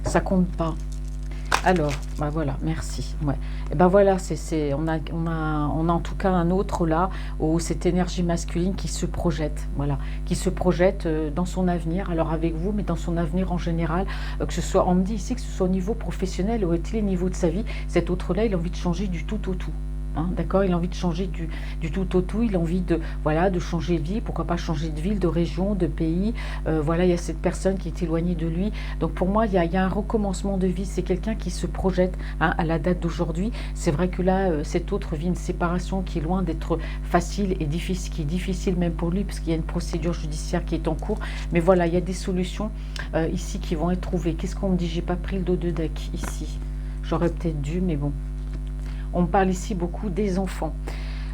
Ça compte pas. Alors, bah voilà, merci. Ouais. Et ben voilà, on a en tout cas un autre là, où cette énergie masculine qui se projette, voilà, qui se projette dans son avenir, alors avec vous, mais dans son avenir en général, que ce soit, on me dit ici que ce soit au niveau professionnel ou à tous les niveaux de sa vie, cet autre-là, il a envie de changer du tout au tout. Hein, d'accord, il a envie de changer du tout au tout, il a envie voilà, de changer de vie, pourquoi pas changer de ville, de région, de pays. Voilà, il y a cette personne qui est éloignée de lui. Donc pour moi, il y a un recommencement de vie, c'est quelqu'un qui se projette, hein, à la date d'aujourd'hui. C'est vrai que là, cet autre vit une séparation qui est loin d'être facile et difficile, qui est difficile même pour lui, parce qu'il y a une procédure judiciaire qui est en cours. Mais voilà, il y a des solutions ici qui vont être trouvées. Qu'est-ce qu'on me dit? J'ai pas pris le dos de deck ici. J'aurais peut-être dû, mais bon. On parle ici beaucoup des enfants.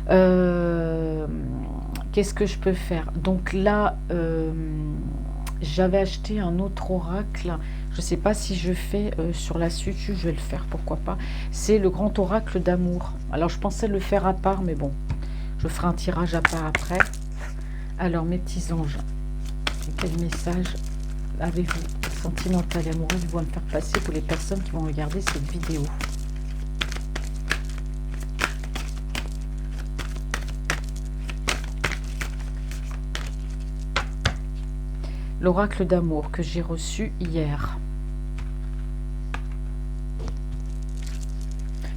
Qu'est-ce que je peux faire? Donc là, j'avais acheté un autre oracle. Je ne sais pas si je fais sur la suite, je vais le faire, pourquoi pas. C'est le grand oracle d'amour. Alors, je pensais le faire à part, mais bon, je ferai un tirage à part après. Alors, mes petits anges, quel message avez-vous, sentimental et amoureux, vous allez me faire passer pour les personnes qui vont regarder cette vidéo? L'oracle d'amour que j'ai reçu hier,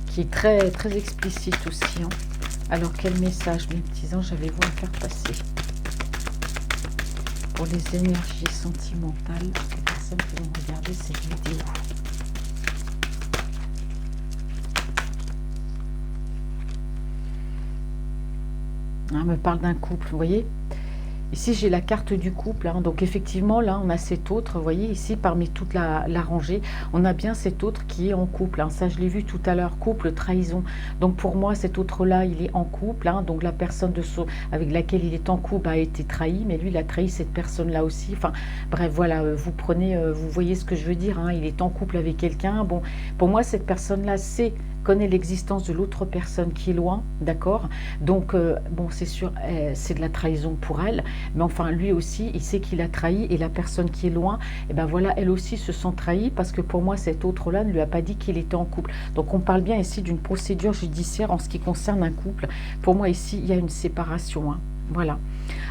qui est très, très explicite aussi, hein. Alors, quel message, mes petits anges, avez-vous à faire passer pour les énergies sentimentales des personnes qui vont regarder cette vidéo? On me parle d'un couple, vous voyez? Ici, j'ai la carte du couple, hein. Donc effectivement, là, on a cet autre, vous voyez, ici, parmi toute la rangée, on a bien cet autre qui est en couple, hein. Ça, je l'ai vu tout à l'heure, couple, trahison. Donc pour moi, cet autre-là, il est en couple, hein. Donc la personne avec laquelle il est en couple a été trahie, mais lui, il a trahi cette personne-là aussi. Enfin, bref, voilà, vous voyez ce que je veux dire, hein. Il est en couple avec quelqu'un. Bon, pour moi, cette personne-là sait connaît l'existence de l'autre personne qui est loin, d'accord? Donc, bon, c'est sûr, c'est de la trahison pour elle, mais enfin, lui aussi, il sait qu'il a trahi et la personne qui est loin, et ben voilà, elle aussi se sent trahie parce que pour moi, cet autre-là ne lui a pas dit qu'il était en couple. Donc, on parle bien ici d'une procédure judiciaire en ce qui concerne un couple. Pour moi, ici, il y a une séparation, hein. Voilà.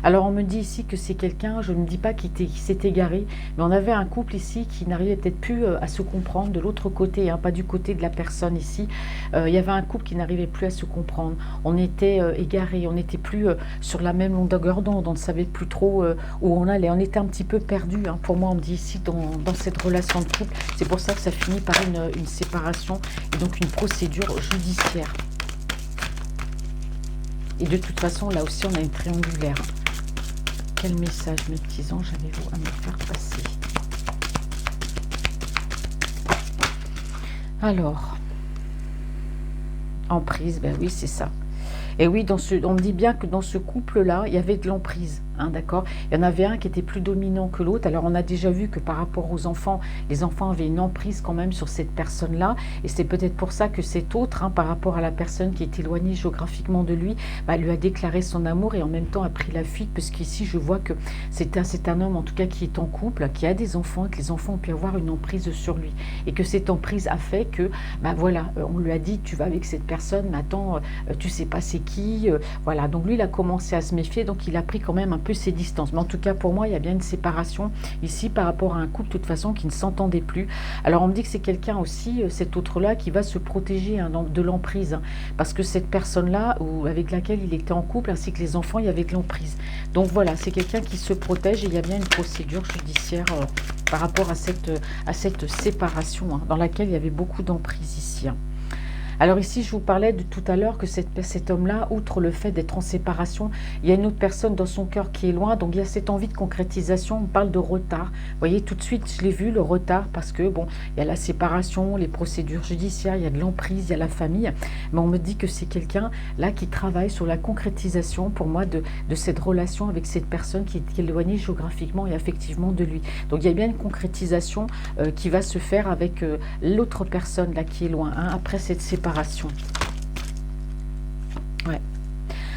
Alors on me dit ici que c'est quelqu'un, je ne dis pas qui s'est égaré, mais on avait un couple ici qui n'arrivait peut-être plus à se comprendre de l'autre côté, hein, pas du côté de la personne ici. Il y avait un couple qui n'arrivait plus à se comprendre. On était égarés, on n'était plus sur la même longueur d'onde, on ne savait plus trop où on allait. On était un petit peu perdu, hein. Pour moi, on me dit ici dans cette relation de couple, c'est pour ça que ça finit par une séparation et donc une procédure judiciaire. Et de toute façon, là aussi, on a une triangulaire. Quel message, mes petits anges, avez-vous à me faire passer? Alors, emprise, ben oui, c'est ça. Et oui, on me dit bien que dans ce couple-là, il y avait de l'emprise, hein, d'accord? Il y en avait un qui était plus dominant que l'autre. Alors, on a déjà vu que par rapport aux enfants, les enfants avaient une emprise quand même sur cette personne-là. Et c'est peut-être pour ça que cet autre, hein, par rapport à la personne qui est éloignée géographiquement de lui, bah, lui a déclaré son amour et en même temps a pris la fuite. Parce qu'ici, je vois que c'est un homme, en tout cas, qui est en couple, qui a des enfants, et que les enfants ont pu avoir une emprise sur lui. Et que cette emprise a fait que, bah voilà, on lui a dit, tu vas avec cette personne, mais attends, tu sais pas c'est qui, voilà. Donc lui, il a commencé à se méfier, donc il a pris quand même un peu ses distances. Mais en tout cas, pour moi, il y a bien une séparation ici par rapport à un couple, de toute façon, qui ne s'entendait plus. Alors, on me dit que c'est quelqu'un aussi, cet autre-là, qui va se protéger, hein, de l'emprise, hein, parce que cette personne-là, avec laquelle il était en couple, ainsi que les enfants, il y avait de l'emprise. Donc voilà, c'est quelqu'un qui se protège et il y a bien une procédure judiciaire par rapport à cette séparation, hein, dans laquelle il y avait beaucoup d'emprise ici, hein. Alors ici, je vous parlais de tout à l'heure que cet homme-là, outre le fait d'être en séparation, il y a une autre personne dans son cœur qui est loin, donc il y a cette envie de concrétisation, on parle de retard. Vous voyez, tout de suite, je l'ai vu, le retard, parce que, bon, il y a la séparation, les procédures judiciaires, il y a de l'emprise, il y a la famille, mais on me dit que c'est quelqu'un, là, qui travaille sur la concrétisation, pour moi, de cette relation avec cette personne qui est éloignée géographiquement et affectivement de lui. Donc, il y a bien une concrétisation qui va se faire avec l'autre personne, là, qui est loin, hein, après cette séparation. Ouais.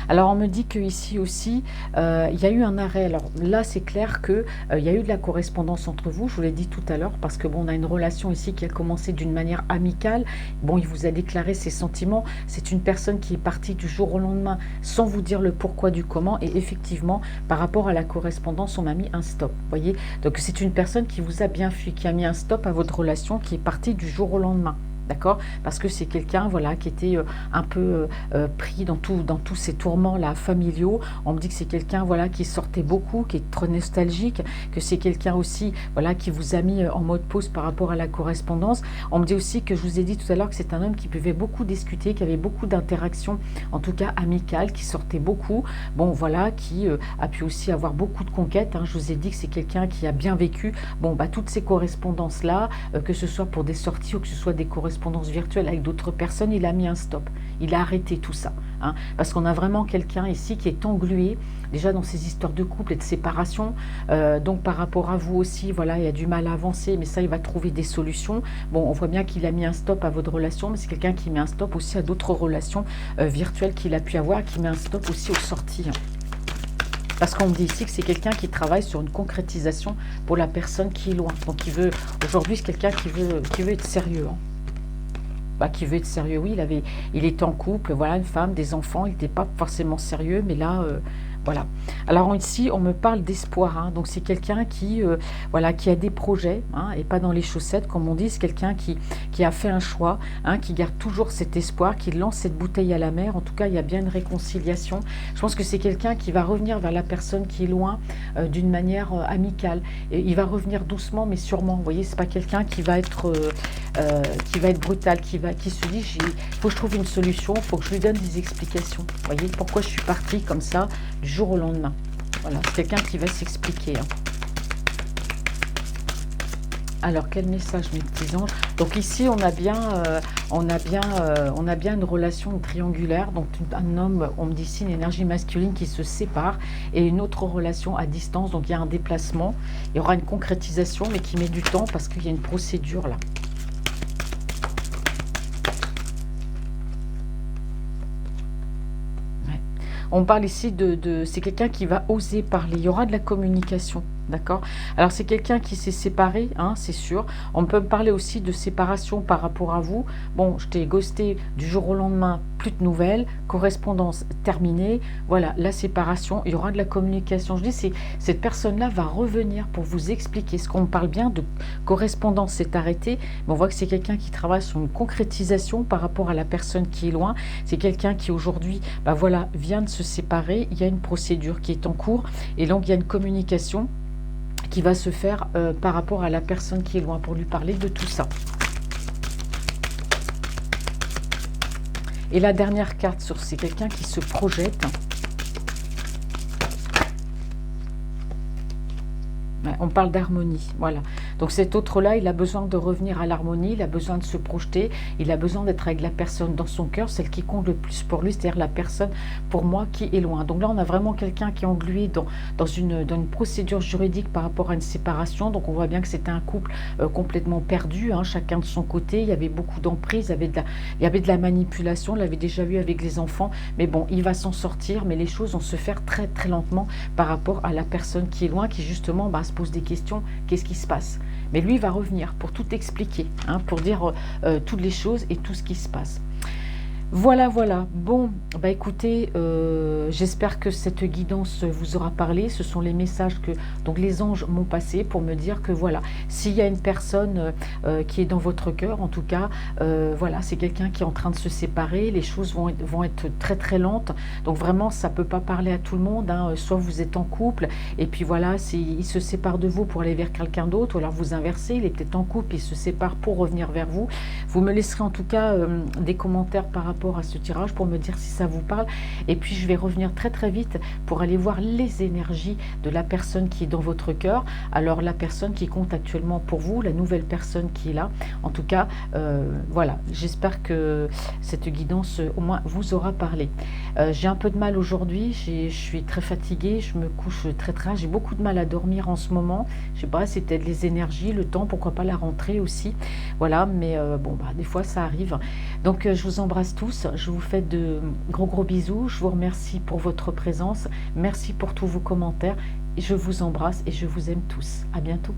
Alors on me dit que ici aussi il y a eu un arrêt. Alors là c'est clair que il y a eu de la correspondance entre vous, je vous l'ai dit tout à l'heure, parce que bon, on a une relation ici qui a commencé d'une manière amicale. Bon, il vous a déclaré ses sentiments, c'est une personne qui est partie du jour au lendemain sans vous dire le pourquoi du comment, et effectivement par rapport à la correspondance on m'a mis un stop, vous voyez. Donc c'est une personne qui vous a bien fui, qui a mis un stop à votre relation, qui est partie du jour au lendemain. D'accord? Parce que c'est quelqu'un, voilà, qui était un peu pris dans tous ces tourments-là familiaux. On me dit que c'est quelqu'un, voilà, qui sortait beaucoup, qui est trop nostalgique, que c'est quelqu'un aussi, voilà, qui vous a mis en mode pause par rapport à la correspondance. On me dit aussi que je vous ai dit tout à l'heure que c'est un homme qui pouvait beaucoup discuter, qui avait beaucoup d'interactions, en tout cas amicales, qui sortait beaucoup. Bon, voilà, qui a pu aussi avoir beaucoup de conquêtes, hein. Je vous ai dit que c'est quelqu'un qui a bien vécu. Bon, bah, toutes ces correspondances-là, que ce soit pour des sorties ou que ce soit des correspondances virtuelle avec d'autres personnes, il a mis un stop. Il a arrêté tout ça, hein, parce qu'on a vraiment quelqu'un ici qui est englué déjà dans ces histoires de couple et de séparation. Donc par rapport à vous aussi, voilà, il a du mal à avancer, mais ça, il va trouver des solutions. Bon, on voit bien qu'il a mis un stop à votre relation, mais c'est quelqu'un qui met un stop aussi à d'autres relations virtuelles qu'il a pu avoir, qui met un stop aussi aux sorties, hein. Parce qu'on me dit ici que c'est quelqu'un qui travaille sur une concrétisation pour la personne qui est loin. Donc il veut, aujourd'hui, c'est quelqu'un qui veut être sérieux, hein. Bah, qui veut être sérieux, oui, il était en couple, voilà, une femme, des enfants, il n'était pas forcément sérieux, mais là, voilà. Alors ici, on me parle d'espoir, hein, donc c'est quelqu'un qui, voilà, qui a des projets, hein, et pas dans les chaussettes, comme on dit, c'est quelqu'un qui a fait un choix, hein, qui garde toujours cet espoir, qui lance cette bouteille à la mer. En tout cas, il y a bien une réconciliation. Je pense que c'est quelqu'un qui va revenir vers la personne qui est loin d'une manière amicale. Et il va revenir doucement, mais sûrement. Vous voyez, c'est pas quelqu'un qui va être brutal, qui se dit, il faut que je trouve une solution, il faut que je lui donne des explications. Vous voyez, pourquoi je suis partie comme ça du jour au lendemain. Voilà, c'est quelqu'un qui va s'expliquer, hein. Alors, quel message, mes petits anges? Donc ici, on a bien une relation triangulaire. Donc un homme, on me dit ici, une énergie masculine qui se sépare, et une autre relation à distance. Donc il y a un déplacement, il y aura une concrétisation, mais qui met du temps parce qu'il y a une procédure là. On parle ici c'est quelqu'un qui va oser parler. Il y aura de la communication, d'accord? Alors, c'est quelqu'un qui s'est séparé, hein, c'est sûr. On peut me parler aussi de séparation par rapport à vous. Bon, je t'ai ghosté du jour au lendemain, plus de nouvelles, correspondance terminée. Voilà, la séparation, il y aura de la communication. Je dis, cette personne-là va revenir pour vous expliquer. Ce qu'on parle bien de correspondance s'est arrêté, mais on voit que c'est quelqu'un qui travaille sur une concrétisation par rapport à la personne qui est loin. C'est quelqu'un qui aujourd'hui, bah voilà, vient de se séparer. Il y a une procédure qui est en cours et donc il y a une communication qui va se faire par rapport à la personne qui est loin pour lui parler de tout ça. Et la dernière carte sur c'est quelqu'un qui se projette. On parle d'harmonie, voilà. Donc cet autre-là, il a besoin de revenir à l'harmonie, il a besoin de se projeter, il a besoin d'être avec la personne dans son cœur, celle qui compte le plus pour lui, c'est-à-dire la personne, pour moi, qui est loin. Donc là, on a vraiment quelqu'un qui est englué dans une procédure juridique par rapport à une séparation. Donc on voit bien que c'était un couple complètement perdu, hein, chacun de son côté. Il y avait beaucoup d'emprise, il y avait de la manipulation, on l'avait déjà vu avec les enfants. Mais bon, il va s'en sortir, mais les choses vont se faire très très lentement par rapport à la personne qui est loin, qui justement se pose des questions, qu'est-ce qui se passe? Mais lui, il va revenir pour tout expliquer, hein, pour dire toutes les choses et tout ce qui se passe. Voilà, voilà. Bon, bah écoutez, j'espère que cette guidance vous aura parlé. Ce sont les messages que donc les anges m'ont passés pour me dire que voilà, s'il y a une personne qui est dans votre cœur, en tout cas, voilà, c'est quelqu'un qui est en train de se séparer. Les choses vont être très très lentes. Donc vraiment, ça peut pas parler à tout le monde, hein. Soit vous êtes en couple et puis voilà, il se sépare de vous pour aller vers quelqu'un d'autre, ou alors vous inversez, il est peut-être en couple, il se sépare pour revenir vers vous. Vous me laisserez en tout cas des commentaires par rapport à ce tirage pour me dire si ça vous parle, et puis je vais revenir très très vite pour aller voir les énergies de la personne qui est dans votre cœur. Alors la personne qui compte actuellement pour vous, la nouvelle personne qui est là, en tout cas voilà, j'espère que cette guidance au moins vous aura parlé. J'ai un peu de mal aujourd'hui, je suis très fatiguée, je me couche très très, j'ai beaucoup de mal à dormir en ce moment, je sais pas, c'est peut-être les énergies, le temps, pourquoi pas la rentrée aussi, voilà, mais bon bah des fois ça arrive. Donc je vous embrasse tous. Je vous fais de gros bisous. Je vous remercie pour votre présence. Merci pour tous vos commentaires. Je vous embrasse et je vous aime tous. À bientôt.